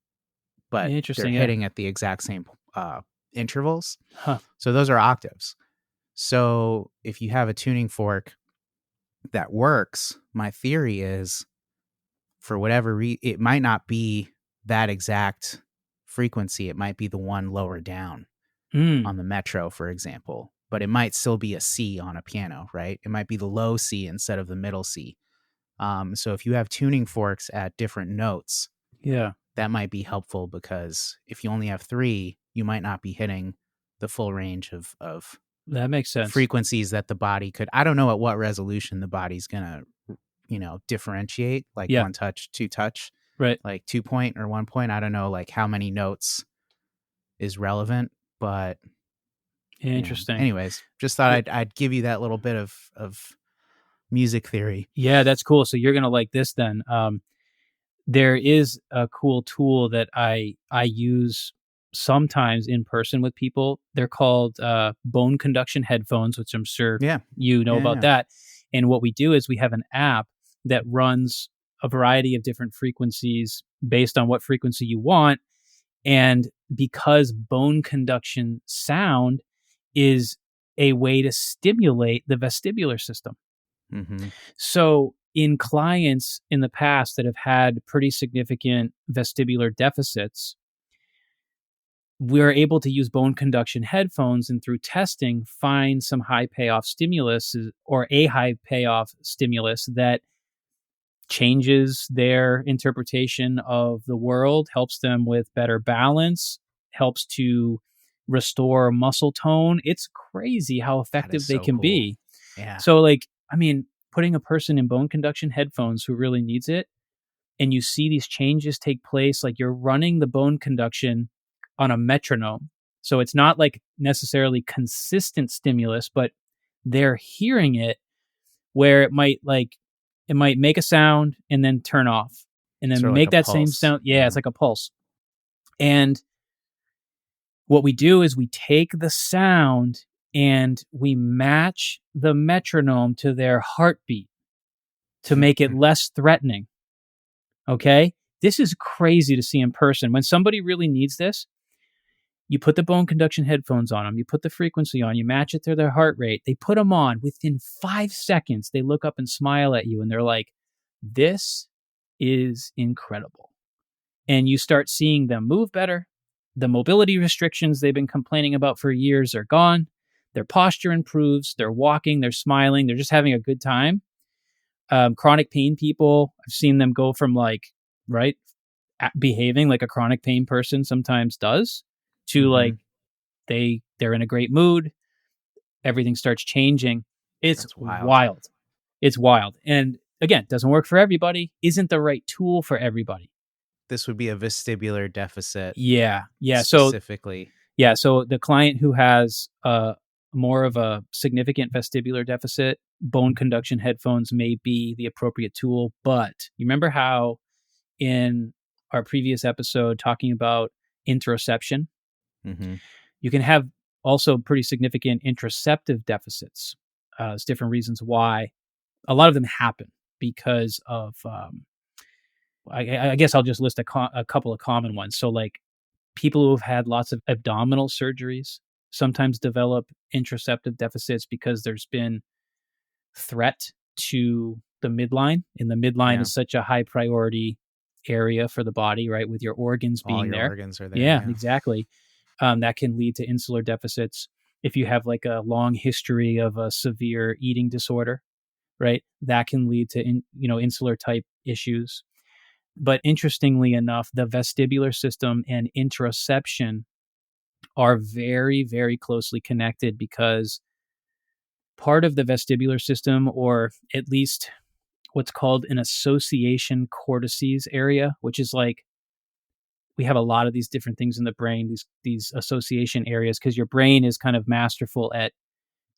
but they're hitting at the exact same intervals. So those are octaves. So if you have a tuning fork that works, my theory is, for whatever reason, it might not be that exact frequency. It might be the one lower down on the metro, for example, but it might still be a C on a piano, right? It might be the low C instead of the middle C. So if you have tuning forks at different notes, that might be helpful, because if you only have 3, you might not be hitting the full range of that makes sense frequencies that the body could. I don't know at what resolution the body's gonna differentiate, like 1 touch, 2 touch, right? Like 2 point or 1 point. I don't know like how many notes is relevant, but interesting. Anyways, just thought I'd give you that little bit of music theory. Yeah, that's cool. So you're gonna like this then. There is a cool tool that I use sometimes in person with people. They're called bone conduction headphones, which I'm sure you know about that. And what we do is we have an app that runs a variety of different frequencies based on what frequency you want. And because bone conduction sound is a way to stimulate the vestibular system. Mm-hmm. So in clients in the past that have had pretty significant vestibular deficits, we're able to use bone conduction headphones and through testing find some high payoff stimulus or a high payoff stimulus that changes their interpretation of the world, helps them with better balance, helps to restore muscle tone. It's crazy how That effective is they so can cool. be. Yeah. So like, I mean, putting a person in bone conduction headphones who really needs it, and you see these changes take place, like you're running the bone conduction on a metronome. So it's not like necessarily consistent stimulus, but they're hearing it where it might make a sound and then turn off and then Sort of like make a that same pulse. sound. Yeah, it's like a pulse. And what we do is we take the sound and we match the metronome to their heartbeat to make it less threatening. Okay? This is crazy to see in person. When somebody really needs this, you put the bone conduction headphones on them, you put the frequency on, you match it to their heart rate. They put them on. Within 5 seconds, they look up and smile at you and they're like, this is incredible. And you start seeing them move better. The mobility restrictions they've been complaining about for years are gone. Their posture improves. They're walking, they're smiling, they're just having a good time. Chronic pain people, I've seen them go from behaving like a chronic pain person sometimes does to like they're in a great mood. Everything starts changing. It's That's wild. wild. It's wild. And again, doesn't work for everybody, isn't the right tool for everybody. This would be a vestibular deficit. Yeah. Specifically. So the client who has more of a significant vestibular deficit, bone conduction headphones may be the appropriate tool. But you remember how in our previous episode talking about interoception, you can have also pretty significant interoceptive deficits. There's different reasons why. A lot of them happen because of, I guess I'll just list a couple of common ones. So like people who have had lots of abdominal surgeries sometimes develop interoceptive deficits because there's been threat to the midline. And the midline is such a high priority area for the body, right? With your organs being there. All your organs are there. Yeah, exactly. That can lead to insular deficits. If you have like a long history of a severe eating disorder, right? That can lead to, insular type issues. But interestingly enough, the vestibular system and interoception are very, very closely connected because part of the vestibular system, or at least what's called an association cortices area, which is like, we have a lot of these different things in the brain, these association areas, because your brain is kind of masterful at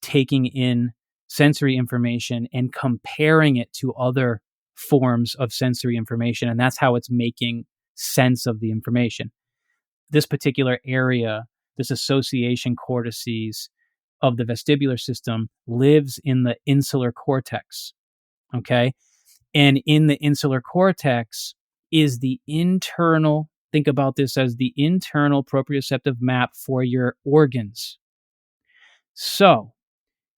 taking in sensory information and comparing it to other forms of sensory information. And that's how it's making sense of the information. This particular area, this association cortices of the vestibular system, lives in the insular cortex. Okay. And in the insular cortex is the internal, think about this as the internal proprioceptive map for your organs. So,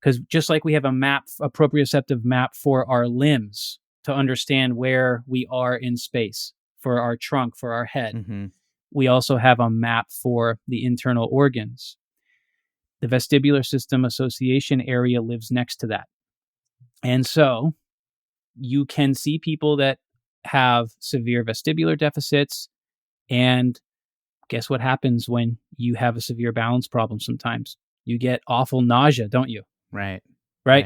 because just like we have a proprioceptive map for our limbs to understand where we are in space, for our trunk, for our head, we also have a map for the internal organs. The vestibular system association area lives next to that. And so you can see people that have severe vestibular deficits, and guess what happens when you have a severe balance problem sometimes? You get awful nausea, don't you? Right.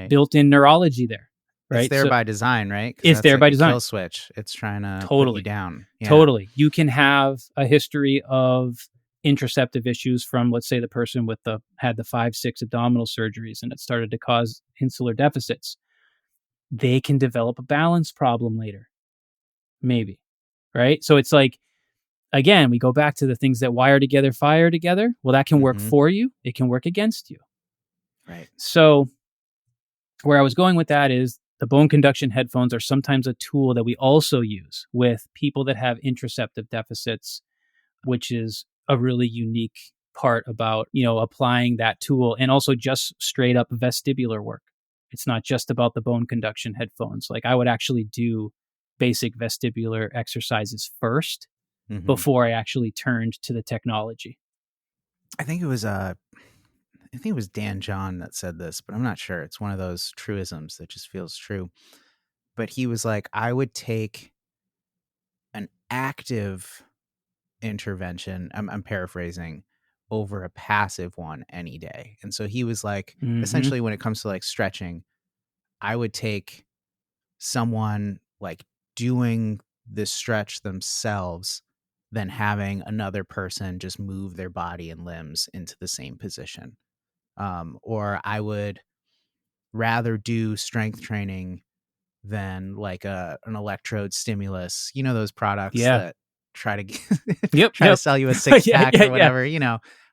Built-in neurology there. Right. It's there by design, right? It's there by design. Kill switch. It's trying to put you down. Yeah. Totally. You can have a history of interoceptive issues from, let's say, the person had the 5-6 abdominal surgeries and it started to cause insular deficits. They can develop a balance problem later. Maybe. Right. So it's like, again, we go back to the things that wire together, fire together. Well, that can work for you. It can work against you. Right. So where I was going with that is The bone conduction headphones are sometimes a tool that we also use with people that have interoceptive deficits, which is a really unique part about, applying that tool, and also just straight up vestibular work. It's not just about the bone conduction headphones. Like, I would actually do basic vestibular exercises first before I actually turned to the technology. I think it was Dan John that said this, but I'm not sure. It's one of those truisms that just feels true. But he was like, I would take an active intervention, I'm paraphrasing, over a passive one any day. And so he was like, essentially, when it comes to like stretching, I would take someone like doing the stretch themselves than having another person just move their body and limbs into the same position. Or I would rather do strength training than like an electrode stimulus. You know, those products that try to try to sell you a six pack or whatever.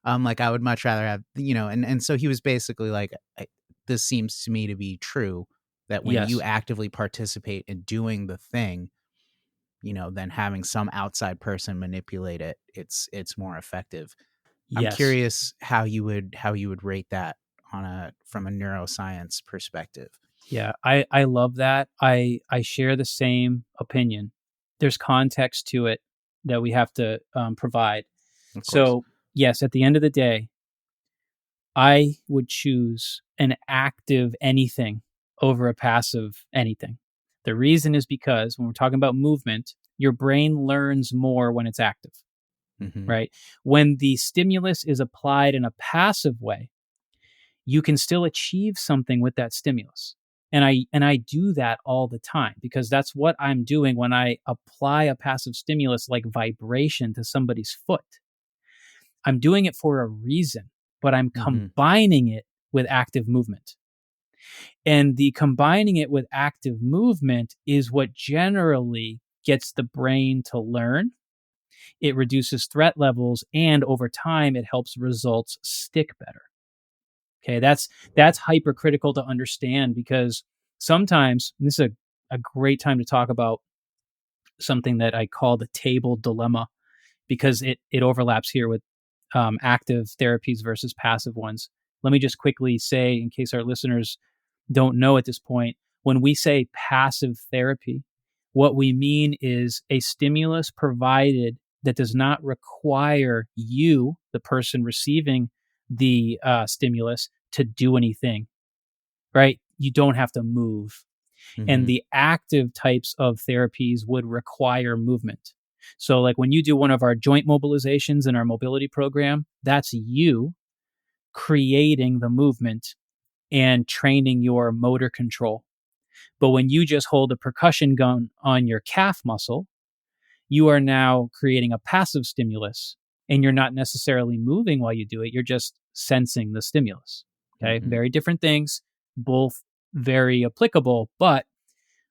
Like, I would much rather have, and so he was basically like, this seems to me to be true, that when you actively participate in doing the thing, than having some outside person manipulate it, it's more effective. I'm curious how you would rate that from a neuroscience perspective. Yeah, I love that. I share the same opinion. There's context to it that we have to provide. So, yes, at the end of the day, I would choose an active anything over a passive anything. The reason is because when we're talking about movement, your brain learns more when it's active, right? When the stimulus is applied in a passive way, you can still achieve something with that stimulus. And I do that all the time, because that's what I'm doing when I apply a passive stimulus like vibration to somebody's foot. I'm doing it for a reason, but I'm combining it with active movement. And the combining it with active movement is what generally gets the brain to learn. It reduces threat levels, and over time, it helps results stick better. Okay, that's hypercritical to understand, because sometimes, and this is a great time to talk about something that I call the table dilemma, because it overlaps here with active therapies versus passive ones. Let me just quickly say, in case our listeners don't know at this point, when we say passive therapy, what we mean is a stimulus provided that does not require you, the person receiving the stimulus, to do anything, right? You don't have to move. And the active types of therapies would require movement. So like when you do one of our joint mobilizations in our mobility program, that's you creating the movement and training your motor control. But when you just hold a percussion gun on your calf muscle, you are now creating a passive stimulus, and you're not necessarily moving while you do it. You're just sensing the stimulus. Okay. Very different things, both very applicable, but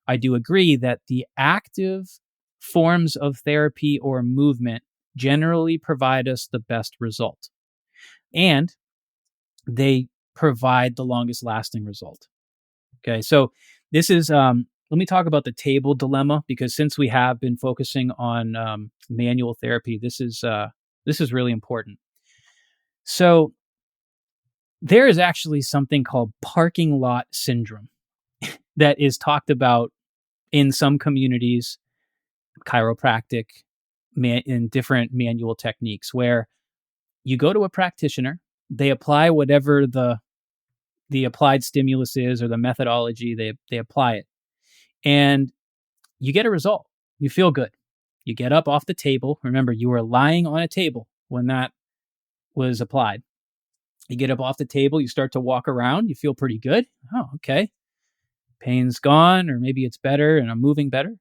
I do agree that the active forms of therapy or movement generally provide us the best result, and they provide the longest lasting result. Okay. So this is, let me talk about the table dilemma, because since we have been focusing on manual therapy, this is really important. So there is actually something called parking lot syndrome that is talked about in some communities, chiropractic, in different manual techniques, where you go to a practitioner, they apply whatever the applied stimulus is, or the methodology, they apply it, and you get a result. You feel good. You get up off the table. Remember, you were lying on a table when that was applied. You get up off the table, you start to walk around, you feel pretty good. Oh, okay. Pain's gone, or maybe it's better and I'm moving better.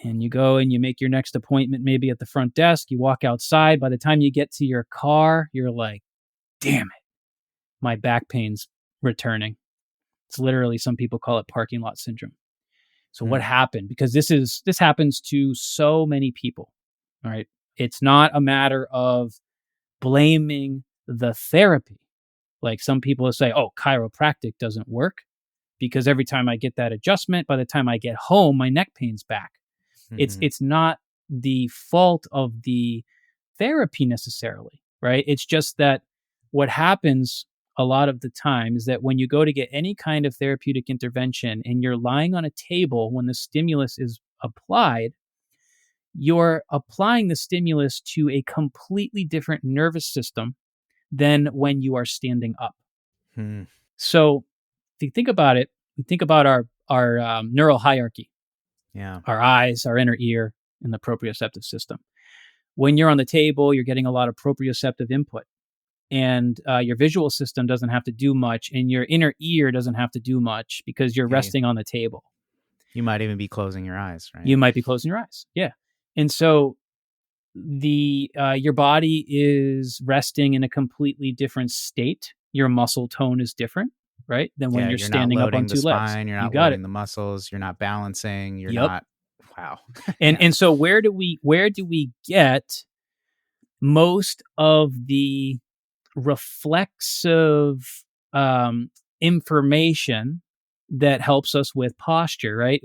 And you go and you make your next appointment, maybe at the front desk. You walk outside. By the time you get to your car, you're like, damn it, my back pain's returning. It's literally, some people call it parking lot syndrome. So what happened? Because this happens to so many people. All right. It's not a matter of blaming the therapy. Like some people say, oh, chiropractic doesn't work. because every time I get that adjustment, by the time I get home, my neck pain's back. It's not the fault of the therapy necessarily, right? It's just that what happens a lot of the time is that when you go to get any kind of therapeutic intervention and you're lying on a table when the stimulus is applied, you're applying the stimulus to a completely different nervous system than when you are standing up. So if you think about it, we think about our neural hierarchy. Yeah. Our eyes, our inner ear, and the proprioceptive system. When you're on the table, you're getting a lot of proprioceptive input, and your visual system doesn't have to do much, and your inner ear doesn't have to do much because you're resting on the table. You might even be closing your eyes, right? You might be closing your eyes, yeah. And so your body is resting in a completely different state. Your muscle tone is different, right? Than when you're standing up on two legs. You're not loading the muscles. You're not balancing. You're not. Wow. And so where do we get most of the reflexive information that helps us with posture, right?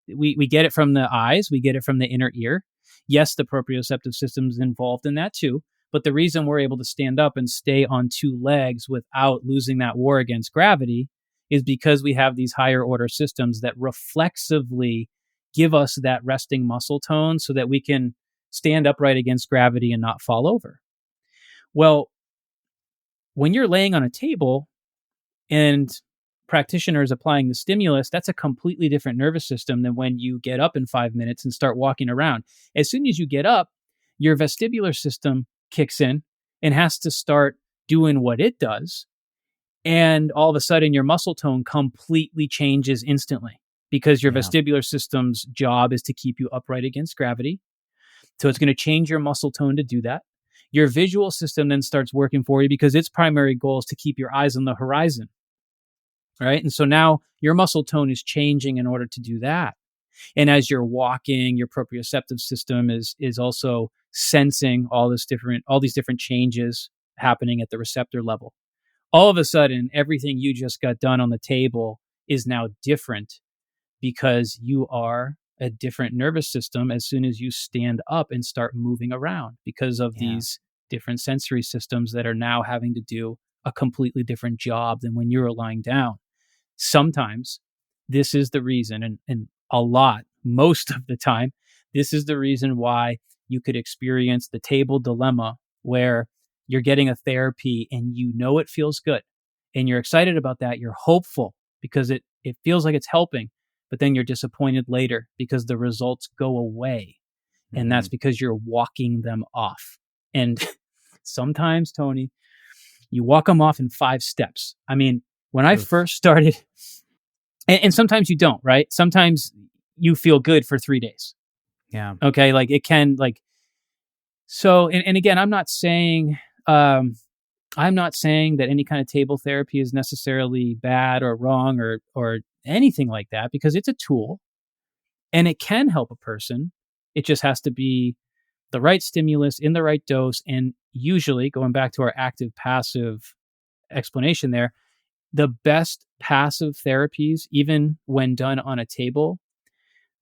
We get it from the eyes, we get it from the inner ear. Yes, the proprioceptive system is involved in that too, but the reason we're able to stand up and stay on two legs without losing that war against gravity is because we have these higher order systems that reflexively give us that resting muscle tone so that we can stand upright against gravity and not fall over. Well, when you're laying on a table and practitioners applying the stimulus, that's a completely different nervous system than when you get up in 5 minutes and start walking around. As soon as you get up, your vestibular system kicks in and has to start doing what it does. And all of a sudden, your muscle tone completely changes instantly because your vestibular system's job is to keep you upright against gravity. So it's going to change your muscle tone to do that. Your visual system then starts working for you because its primary goal is to keep your eyes on the horizon. Right. And so now your muscle tone is changing in order to do that. And as you're walking, your proprioceptive system is also sensing all these different changes happening at the receptor level. All of a sudden, everything you just got done on the table is now different because you are a different nervous system as soon as you stand up and start moving around because of these different sensory systems that are now having to do a completely different job than when you were lying down. Sometimes this is the reason, and most of the time, this is the reason why you could experience the table dilemma where you're getting a therapy and you know it feels good and you're excited about that. You're hopeful because it feels like it's helping, but then you're disappointed later because the results go away. And that's because you're walking them off. And sometimes, Tony, you walk them off in 5 steps. I mean, when I first started, and sometimes you don't, right? Sometimes you feel good for 3 days. Yeah. Okay. Like it can so, and again, I'm not saying that any kind of table therapy is necessarily bad or wrong or anything like that, because it's a tool and it can help a person. It just has to be the right stimulus in the right dose. And usually, going back to our active passive explanation there, the best passive therapies, even when done on a table,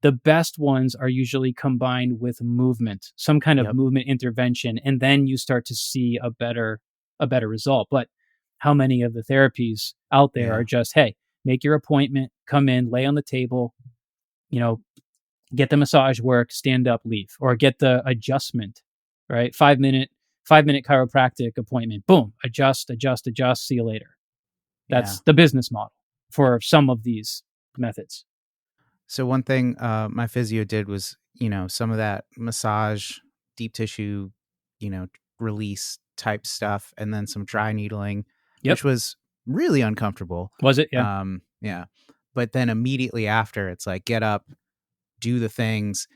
the best ones are usually combined with movement, some kind of movement intervention, and then you start to see a better result. But how many of the therapies out there are just, hey, make your appointment, come in, lay on the table, get the massage work, stand up, leave, or get the adjustment, right? 5 minute chiropractic appointment, boom, adjust, see you later. That's the business model for some of these methods. So one thing my physio did was, some of that massage, deep tissue, release type stuff, and then some dry needling, which was really uncomfortable. Was it? Yeah. Yeah. But then immediately after, it's like, get up, do the things,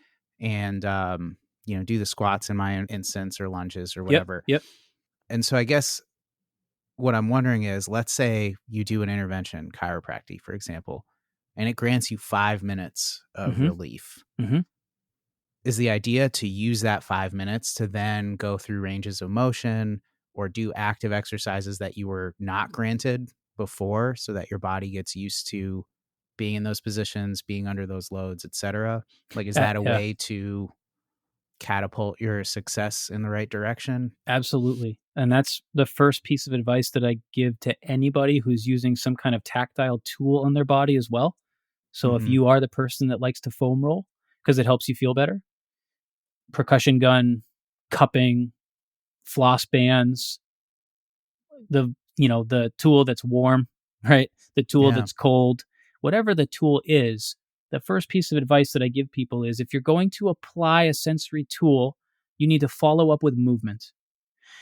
and, do the squats in my instance or lunges or whatever. Yep. And so I guess what I'm wondering is, let's say you do an intervention, chiropractic, for example, and it grants you 5 minutes of relief. Is the idea to use that 5 minutes to then go through ranges of motion or do active exercises that you were not granted before so that your body gets used to being in those positions, being under those loads, etc.? Like, is that a Yeah, way to catapult your success in the right direction? absolutely. And that's the first piece of advice that I give to anybody who's using some kind of tactile tool on their body as well. So if Mm-hmm. you are the person that likes to foam roll because it helps you feel better, percussion gun, cupping, floss bands, the tool that's warm, right? The tool Yeah. that's cold, whatever the tool is, the first piece of advice that I give people is if you're going to apply a sensory tool, you need to follow up with movement.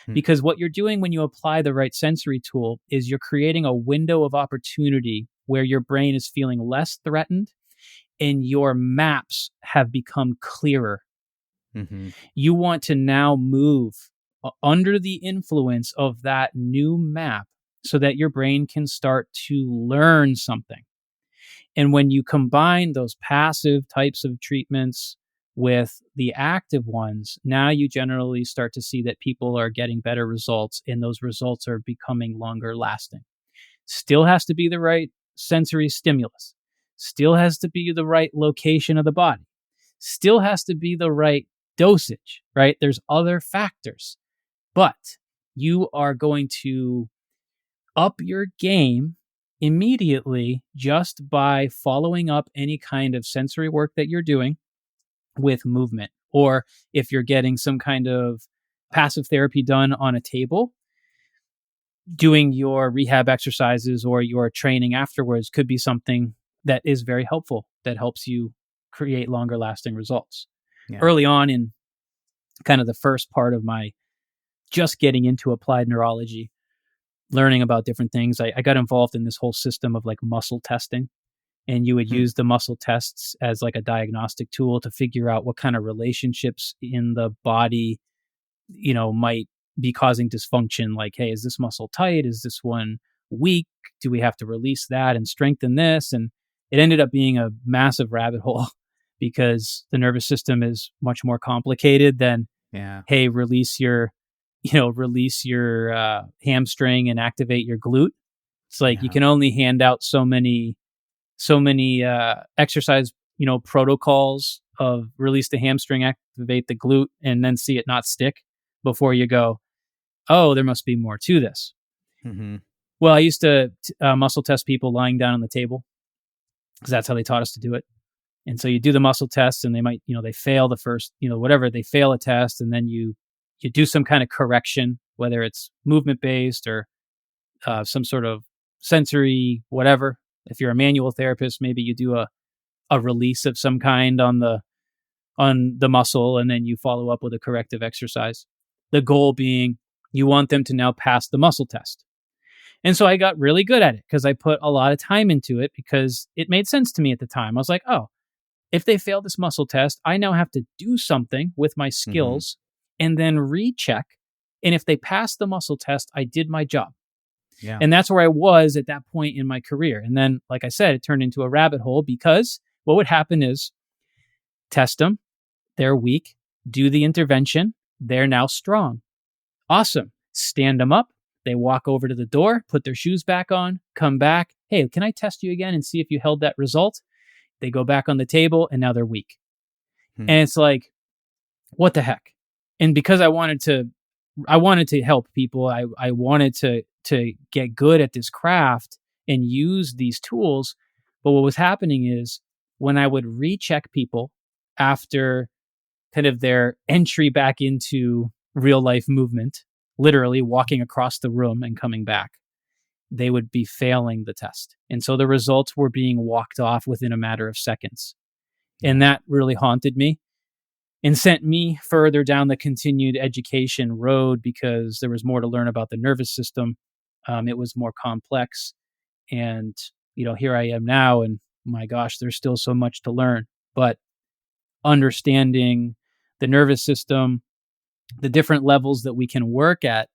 Hmm. Because what you're doing when you apply the right sensory tool is you're creating a window of opportunity where your brain is feeling less threatened and your maps have become clearer. Mm-hmm. You want to now move under the influence of that new map so that your brain can start to learn something. And when you combine those passive types of treatments with the active ones, now you generally start to see that people are getting better results and those results are becoming longer lasting. Still has to be the right sensory stimulus, still has to be the right location of the body, still has to be the right dosage, right? There's other factors, but you are going to up your game immediately just by following up any kind of sensory work that you're doing with movement. Or if you're getting some kind of passive therapy done on a table, doing your rehab exercises or your training afterwards could be something that is very helpful, that helps you create longer lasting results. Yeah. Early on in kind of the first part of my just getting into applied neurology, learning about different things, I got involved in this whole system of like muscle testing. And you would Hmm. use the muscle tests as like a diagnostic tool to figure out what kind of relationships in the body, might be causing dysfunction. Like, hey, is this muscle tight? Is this one weak? Do we have to release that and strengthen this? And it ended up being a massive rabbit hole because the nervous system is much more complicated than, Yeah. hey, release your hamstring and activate your glute. It's like you Yeah. can only hand out so many exercise protocols of release the hamstring, activate the glute, and then see it not stick before you go, oh, there must be more to this. Mm-hmm. Well, I used to muscle test people lying down on the table because that's how they taught us to do it. And so you do the muscle tests and they might, they fail the first, whatever, they fail a test, and then you do some kind of correction, whether it's movement based or some sort of sensory whatever. If you're a manual therapist, maybe you do a release of some kind on the muscle, and then you follow up with a corrective exercise. The goal being you want them to now pass the muscle test. And so I got really good at it because I put a lot of time into it because it made sense to me at the time. I was like, oh, if they fail this muscle test, I now have to do something with my Mm-hmm. skills and then recheck. And if they pass the muscle test, I did my job. Yeah. And that's where I was at that point in my career. And then, like I said, it turned into a rabbit hole because what would happen is test them, they're weak, do the intervention, they're now strong. Awesome. Stand them up. They walk over to the door, put their shoes back on, come back. Hey, can I test you again and see if you held that result? They go back on the table and now they're weak. Hmm. And it's like, what the heck? And because I wanted to help people. I wanted to get good at this craft and use these tools. But what was happening is when I would recheck people after kind of their entry back into real life movement, literally walking across the room and coming back, they would be failing the test. And so the results were being walked off within a matter of seconds. And Yeah. that really haunted me and sent me further down the continued education road because there was more to learn about the nervous system. It was more complex. And, here I am now. And my gosh, there's still so much to learn. But understanding the nervous system, the different levels that we can work at,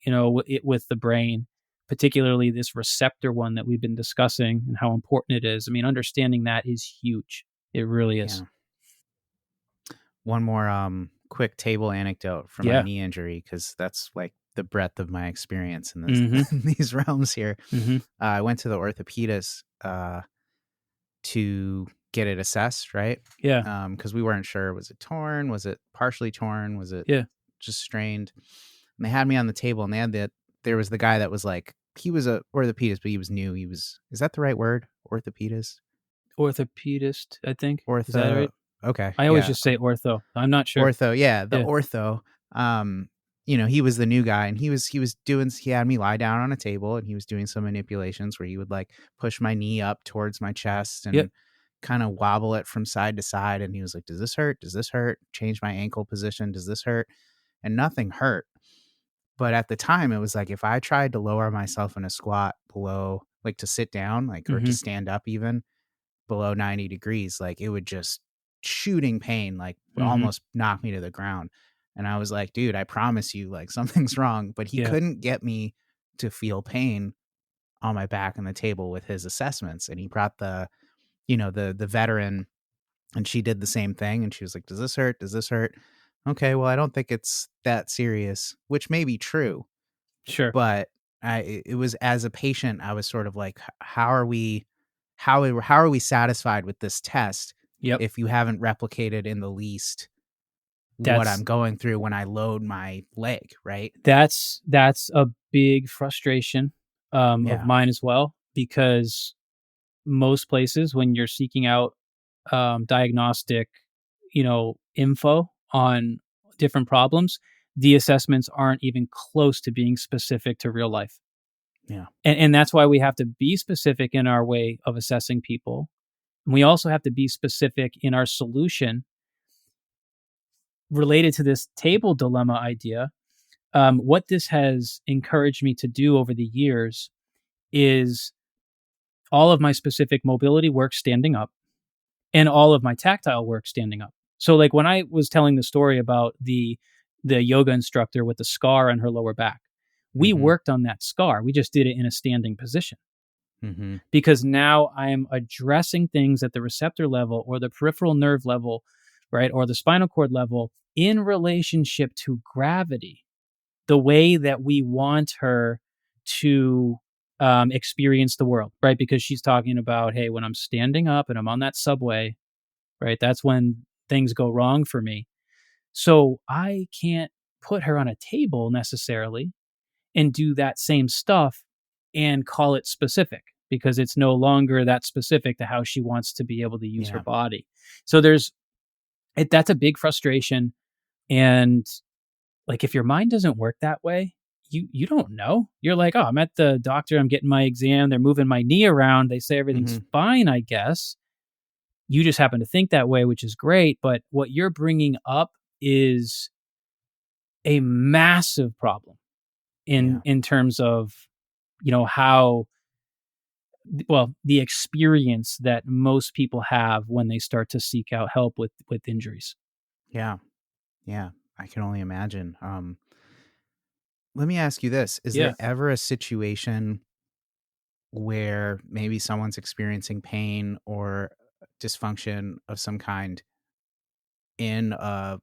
with the brain, particularly this receptor one that we've been discussing and how important it is. I mean, understanding that is huge. It really is. Yeah. One more quick table anecdote for my Yeah. knee injury, because that's like the breadth of my experience in this Mm-hmm. in these realms here. Mm-hmm. I went to the orthopedist to get it assessed, right? Yeah. Because we weren't sure, was it torn? Was it partially torn? Was it Yeah. just strained? And they had me on the table, and there was the guy that was like, he was a orthopedist, but he was new. Is that the right word? Orthopedist? Orthopedist, I think. Is that Ortho. right? Okay. I always Yeah. just say ortho. I'm not sure. Ortho. Yeah. The Yeah. ortho. Um, he was the new guy, and he had me lie down on a table, and he was doing some manipulations where he would like push my knee up towards my chest Yep. and kind of wobble it from side to side. And he was like, does this hurt? Does this hurt? Change my ankle position. Does this hurt? And nothing hurt. But at the time, it was like if I tried to lower myself in a squat below, like to sit down, like, or to Mm-hmm. stand up even below 90 degrees, like it would just shooting pain, like Mm-hmm. almost knock me to the ground. And I was like, dude, I promise you, like something's wrong. But he Yeah. couldn't get me to feel pain on my back on the table with his assessments. And he brought the veteran, and she did the same thing. And she was like, does this hurt? Does this hurt? Okay, well, I don't think it's that serious, which may be true. Sure. But it was, as a patient, I was sort of like, how are we satisfied with this test Yep. if you haven't replicated in the least what I'm That's going through when I load my leg, right? that's a big frustration of Yeah. mine as well, because most places when you're seeking out diagnostic, info on different problems, the assessments aren't even close to being specific to real life. Yeah. And that's why we have to be specific in our way of assessing people. And we also have to be specific in our solution related to this table dilemma idea. What this has encouraged me to do over the years is all of my specific mobility work standing up and all of my tactile work standing up. So like when I was telling the story about the yoga instructor with the scar on her lower back, we Mm-hmm. worked on that scar. We just did it in a standing position, Mm-hmm. because now I'm addressing things at the receptor level or the peripheral nerve level, right, or the spinal cord level in relationship to gravity, the way that we want her to experience the world, right? Because she's talking about, hey, when I'm standing up and I'm on that subway, right, that's when things go wrong for me. So I can't put her on a table necessarily and do that same stuff and call it specific, because it's no longer that specific to how she wants to be able to use her Yeah. body. So that's a big frustration. And like, if your mind doesn't work that way, you don't know. You're like, oh, I'm at the doctor, I'm getting my exam, they're moving my knee around, they say everything's Mm-hmm. fine, I guess. You just happen to think that way, which is great. But what you're bringing up is a massive problem Yeah. in terms of, how, well, the experience that most people have when they start to seek out help with injuries. Yeah. Yeah. I can only imagine. Let me ask you this. Is Yeah, there ever a situation where maybe someone's experiencing pain or dysfunction of some kind in a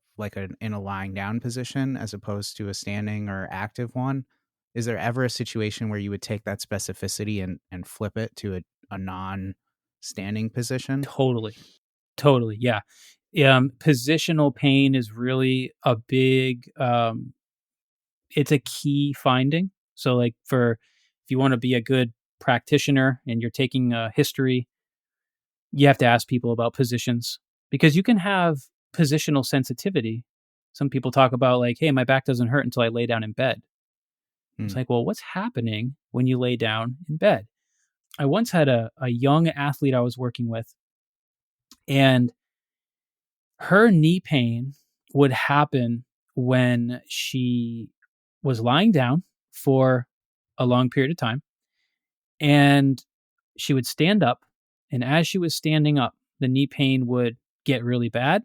lying down position as opposed to a standing or active one? Is there ever a situation where you would take that specificity and flip it to a non standing position? totally. Totally. Yeah. Positional pain is really a big, it's a key finding. So, like, if you want to be a good practitioner and you're taking a history, you have to ask people about positions, because you can have positional sensitivity. Some people talk about, like, hey, my back doesn't hurt until I lay down in bed. It's Mm, like, well, what's happening when you lay down in bed? I once had a young athlete I was working with, and her knee pain would happen when she was lying down for a long period of time, and she would stand up, and as she was standing up, the knee pain would get really bad,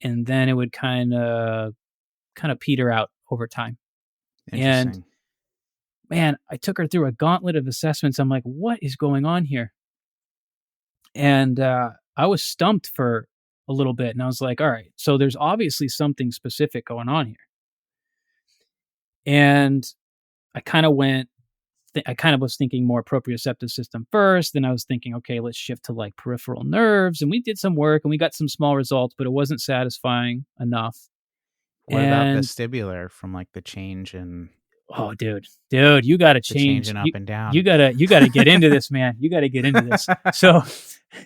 and then it would kind of peter out over time. And interesting. man, I took her through a gauntlet of assessments. I'm like, what is going on here? And I was stumped for a little bit, and I was like, all right, so there's obviously something specific going on here. And I kind of was thinking more proprioceptive system first. Then I was thinking, okay, let's shift to like peripheral nerves. And we did some work and we got some small results, but it wasn't satisfying enough. What about And vestibular from like the change in oh, dude, you got to the change change. in up and down? You got to get into this, man. You got to get into this.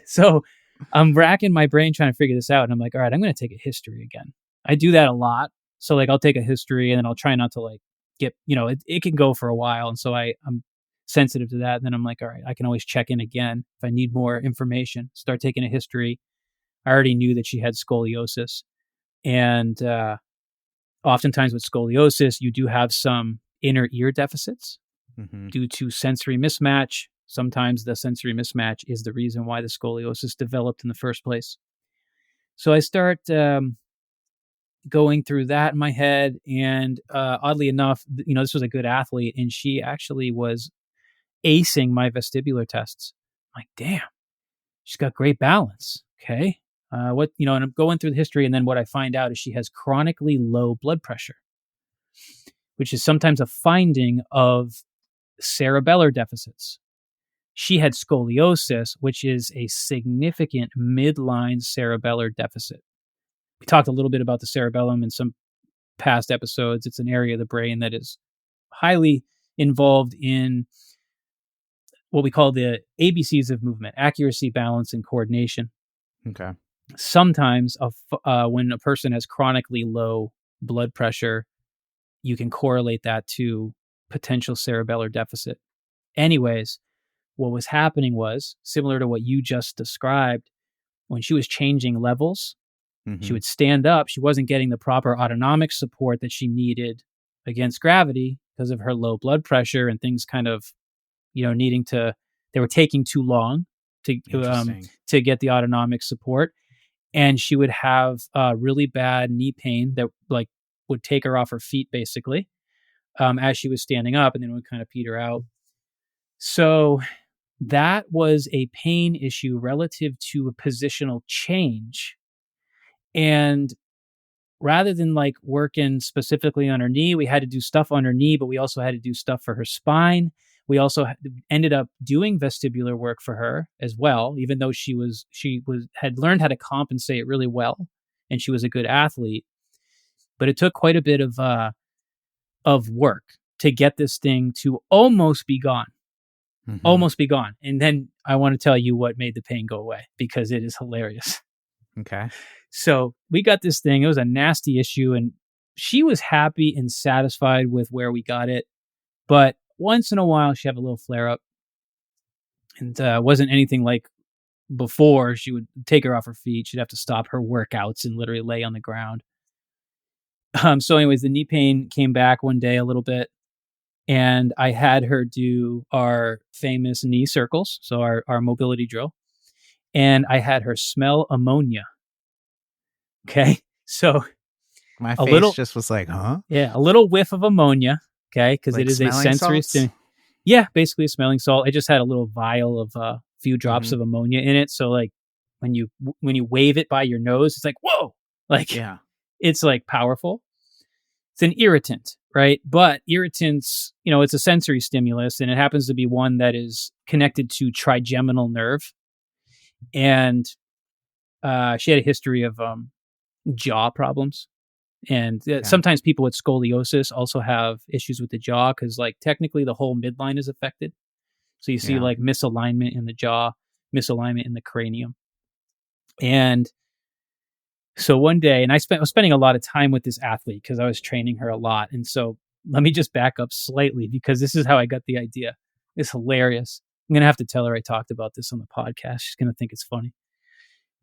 So I'm racking my brain trying to figure this out. And I'm like, all right, I'm going to take a history again. I do that a lot. So like, I'll take a history and then I'll try not to like get, it can go for a while. And so I'm sensitive to that. And then I'm like, all right, I can always check in again if I need more information. Start taking a history. I already knew that she had scoliosis. And oftentimes with scoliosis, you do have some inner ear deficits due to sensory mismatch. Sometimes the sensory mismatch is the reason why the scoliosis developed in the first place. So I start going through that in my head. And oddly enough, this was a good athlete, and she actually was acing my vestibular tests. I'm like, damn, she's got great balance. Okay. And I'm going through the history, and then what I find out is she has chronically low blood pressure, which is sometimes a finding of cerebellar deficits. She had scoliosis, which is a significant midline cerebellar deficit. We talked a little bit about the cerebellum in some past episodes. It's an area of the brain that is highly involved in what we call the ABCs of movement: accuracy, balance, and coordination. Okay. Sometimes when a person has chronically low blood pressure, you can correlate that to potential cerebellar deficit. Anyways, what was happening was similar to what you just described. When she was changing levels, she would stand up. She wasn't getting the proper autonomic support that she needed against gravity because of her low blood pressure, and things kind of, they were taking too long to get the autonomic support. And she would have really bad knee pain that like would take her off her feet basically as she was standing up, and then it would kind of peter out. So that was a pain issue relative to a positional change. And rather than like working specifically on her knee, we had to do stuff on her knee, but we also had to do stuff for her spine. We also ended up doing vestibular work for her as well, even though she had learned how to compensate really well, and she was a good athlete. But it took quite a bit of work to get this thing to almost be gone. Almost be gone. And then I want to tell you what made the pain go away, because it is hilarious. Okay. So we got this thing. It was a nasty issue, and she was happy and satisfied with where we got it. But once in a while, she'd have a little flare up, and wasn't anything like before. She would take her off her feet. She'd have to stop her workouts and literally lay on the ground. So anyways, the knee pain came back one day a little bit, and I had her do our famous knee circles, so our mobility drill, and I had her smell ammonia. Okay, so my face just was like, huh? Yeah, a little whiff of ammonia. Okay, because like it is a sensory yeah, basically a smelling salt. I just had a little vial of a few drops of ammonia in it. So like when you wave it by your nose, it's like, whoa, like yeah, it's like powerful. It's an irritant, right? But irritants, it's a sensory stimulus, and it happens to be one that is connected to trigeminal nerve. And she had a history of jaw problems. And sometimes people with scoliosis also have issues with the jaw, because like technically the whole midline is affected. So you see like misalignment in the jaw, misalignment in the cranium. And so one day, and I was spending a lot of time with this athlete because I was training her a lot. And so let me just back up slightly, because this is how I got the idea. It's hilarious. I'm going to have to tell her I talked about this on the podcast. She's going to think it's funny.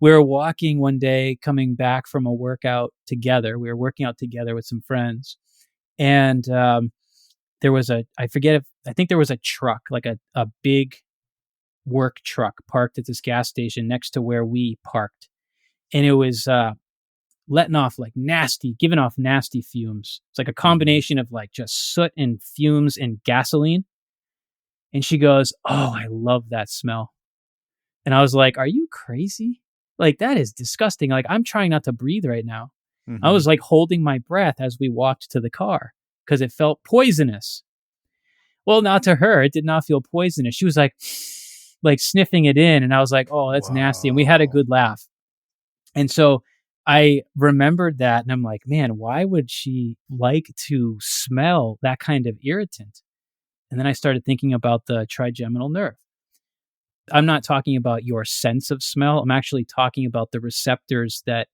We were walking one day, coming back from a workout together. We were working out together with some friends. And there was I think there was a truck, like a big work truck parked at this gas station next to where we parked. And it was giving off nasty fumes. It's like a combination of like just soot and fumes and gasoline. And she goes, "Oh, I love that smell." And I was like, "Are you crazy? Like, that is disgusting. Like, I'm trying not to breathe right now." I was like holding my breath as we walked to the car, because it felt poisonous. Well, not to her. It did not feel poisonous. She was like sniffing it in. And I was like, oh, that's nasty. And we had a good laugh. And so I remembered that. And I'm like, man, why would she like to smell that kind of irritant? And then I started thinking about the trigeminal nerve. I'm not talking about your sense of smell. I'm actually talking about the receptors that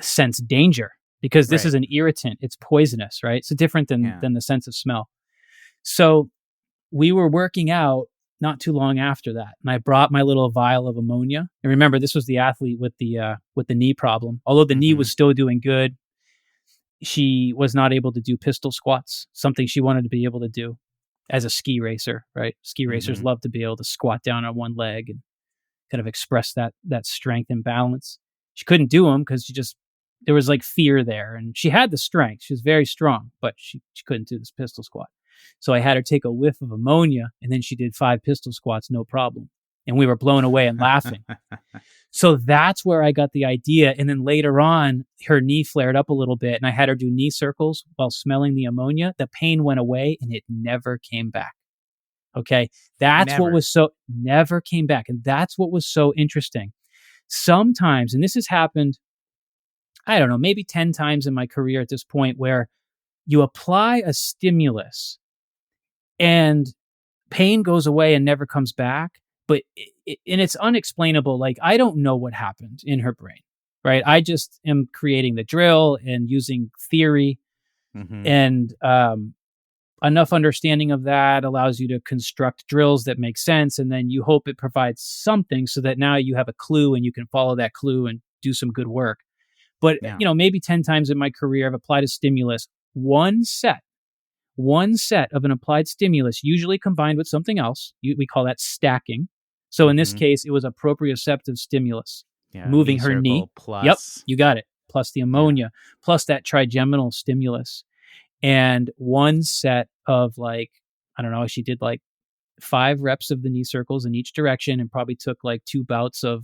sense danger, because this is an irritant. It's poisonous, right? So different than the sense of smell. So we were working out not too long after that, and I brought my little vial of ammonia. And remember, this was the athlete with the knee problem. Although the knee was still doing good, she was not able to do pistol squats, something she wanted to be able to do as a ski racer, right? Ski racers love to be able to squat down on one leg and kind of express that strength and balance. She couldn't do them because there was like fear there, and she had the strength. She was very strong, but she couldn't do this pistol squat. So I had her take a whiff of ammonia, and then she did 5 pistol squats, no problem. And we were blown away and laughing. So that's where I got the idea. And then later on, her knee flared up a little bit, and I had her do knee circles while smelling the ammonia. The pain went away, and it never came back. Okay. That's what was never came back. And that's what was so interesting. Sometimes, and this has happened, I don't know, maybe 10 times in my career at this point, where you apply a stimulus and pain goes away and never comes back. But and it's unexplainable. Like, I don't know what happened in her brain, right? I just am creating the drill and using theory, and enough understanding of that allows you to construct drills that make sense. And then you hope it provides something so that now you have a clue and you can follow that clue and do some good work. But, maybe 10 times in my career, I've applied a stimulus, one set of an applied stimulus, usually combined with something else. We call that stacking. So in this case, it was a proprioceptive stimulus, moving her knee. Plus. Yep, you got it. Plus the ammonia, plus that trigeminal stimulus. And one set of she did 5 reps of the knee circles in each direction, and probably took 2 bouts of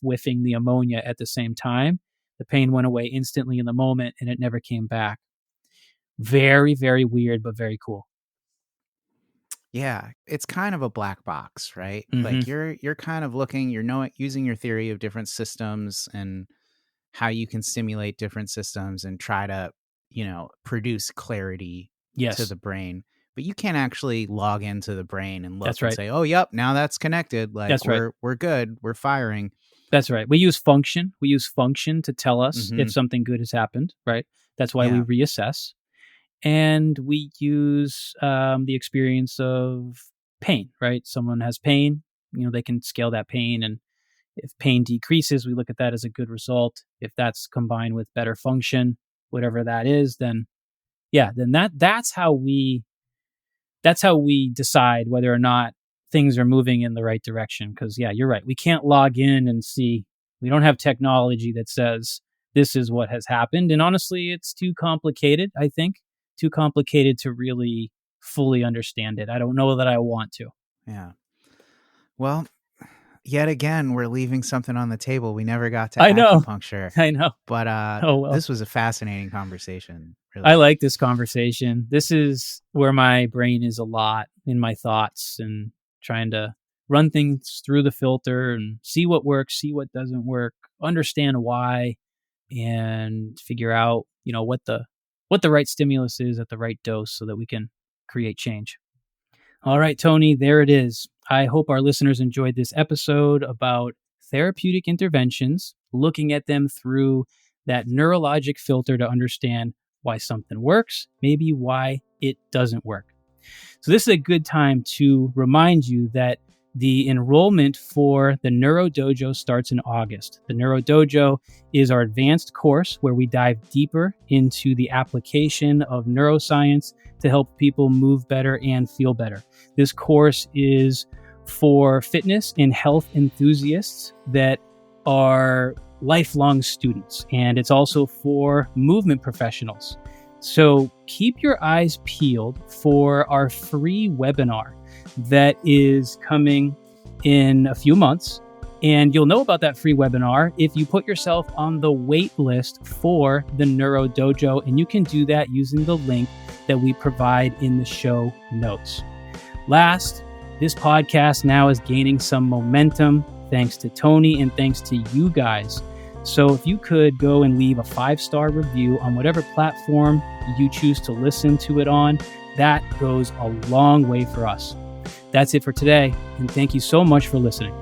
whiffing the ammonia at the same time. The pain went away instantly in the moment, and it never came back. Very, very weird, but very cool. Yeah, it's kind of a black box, right? Like you're kind of looking, using your theory of different systems and how you can simulate different systems and try to, produce clarity to the brain. But you can't actually log into the brain and look and say, "Oh, yep, now that's connected. Like we're good, we're firing." That's right. We use function. We use function to tell us if something good has happened, right? That's why we reassess. And we use the experience of pain, right? Someone has pain, they can scale that pain. And if pain decreases, we look at that as a good result. If that's combined with better function, whatever that is, then that's how we decide whether or not things are moving in the right direction. Because you're right. We can't log in and see. We don't have technology that says this is what has happened. And honestly, it's too complicated, I think. Too complicated to really fully understand it. I don't know that I want to. Yeah. Well, yet again, we're leaving something on the table. We never got to acupuncture. I know. But this was a fascinating conversation. Really. I like this conversation. This is where my brain is a lot in my thoughts and trying to run things through the filter and see what works, see what doesn't work, understand why, and figure out, what the right stimulus is at the right dose so that we can create change. All right, Tony, there it is. I hope our listeners enjoyed this episode about therapeutic interventions, looking at them through that neurologic filter to understand why something works, maybe why it doesn't work. So this is a good time to remind you that the enrollment for the Neuro Dojo starts in August. The Neuro Dojo is our advanced course where we dive deeper into the application of neuroscience to help people move better and feel better. This course is for fitness and health enthusiasts that are lifelong students, and it's also for movement professionals. So keep your eyes peeled for our free webinar that is coming in a few months. And you'll know about that free webinar if you put yourself on the wait list for the Neuro Dojo. And you can do that using the link that we provide in the show notes. Last, this podcast now is gaining some momentum thanks to Tony and thanks to you guys. So if you could go and leave a 5-star review on whatever platform you choose to listen to it on, that goes a long way for us. That's it for today, and thank you so much for listening.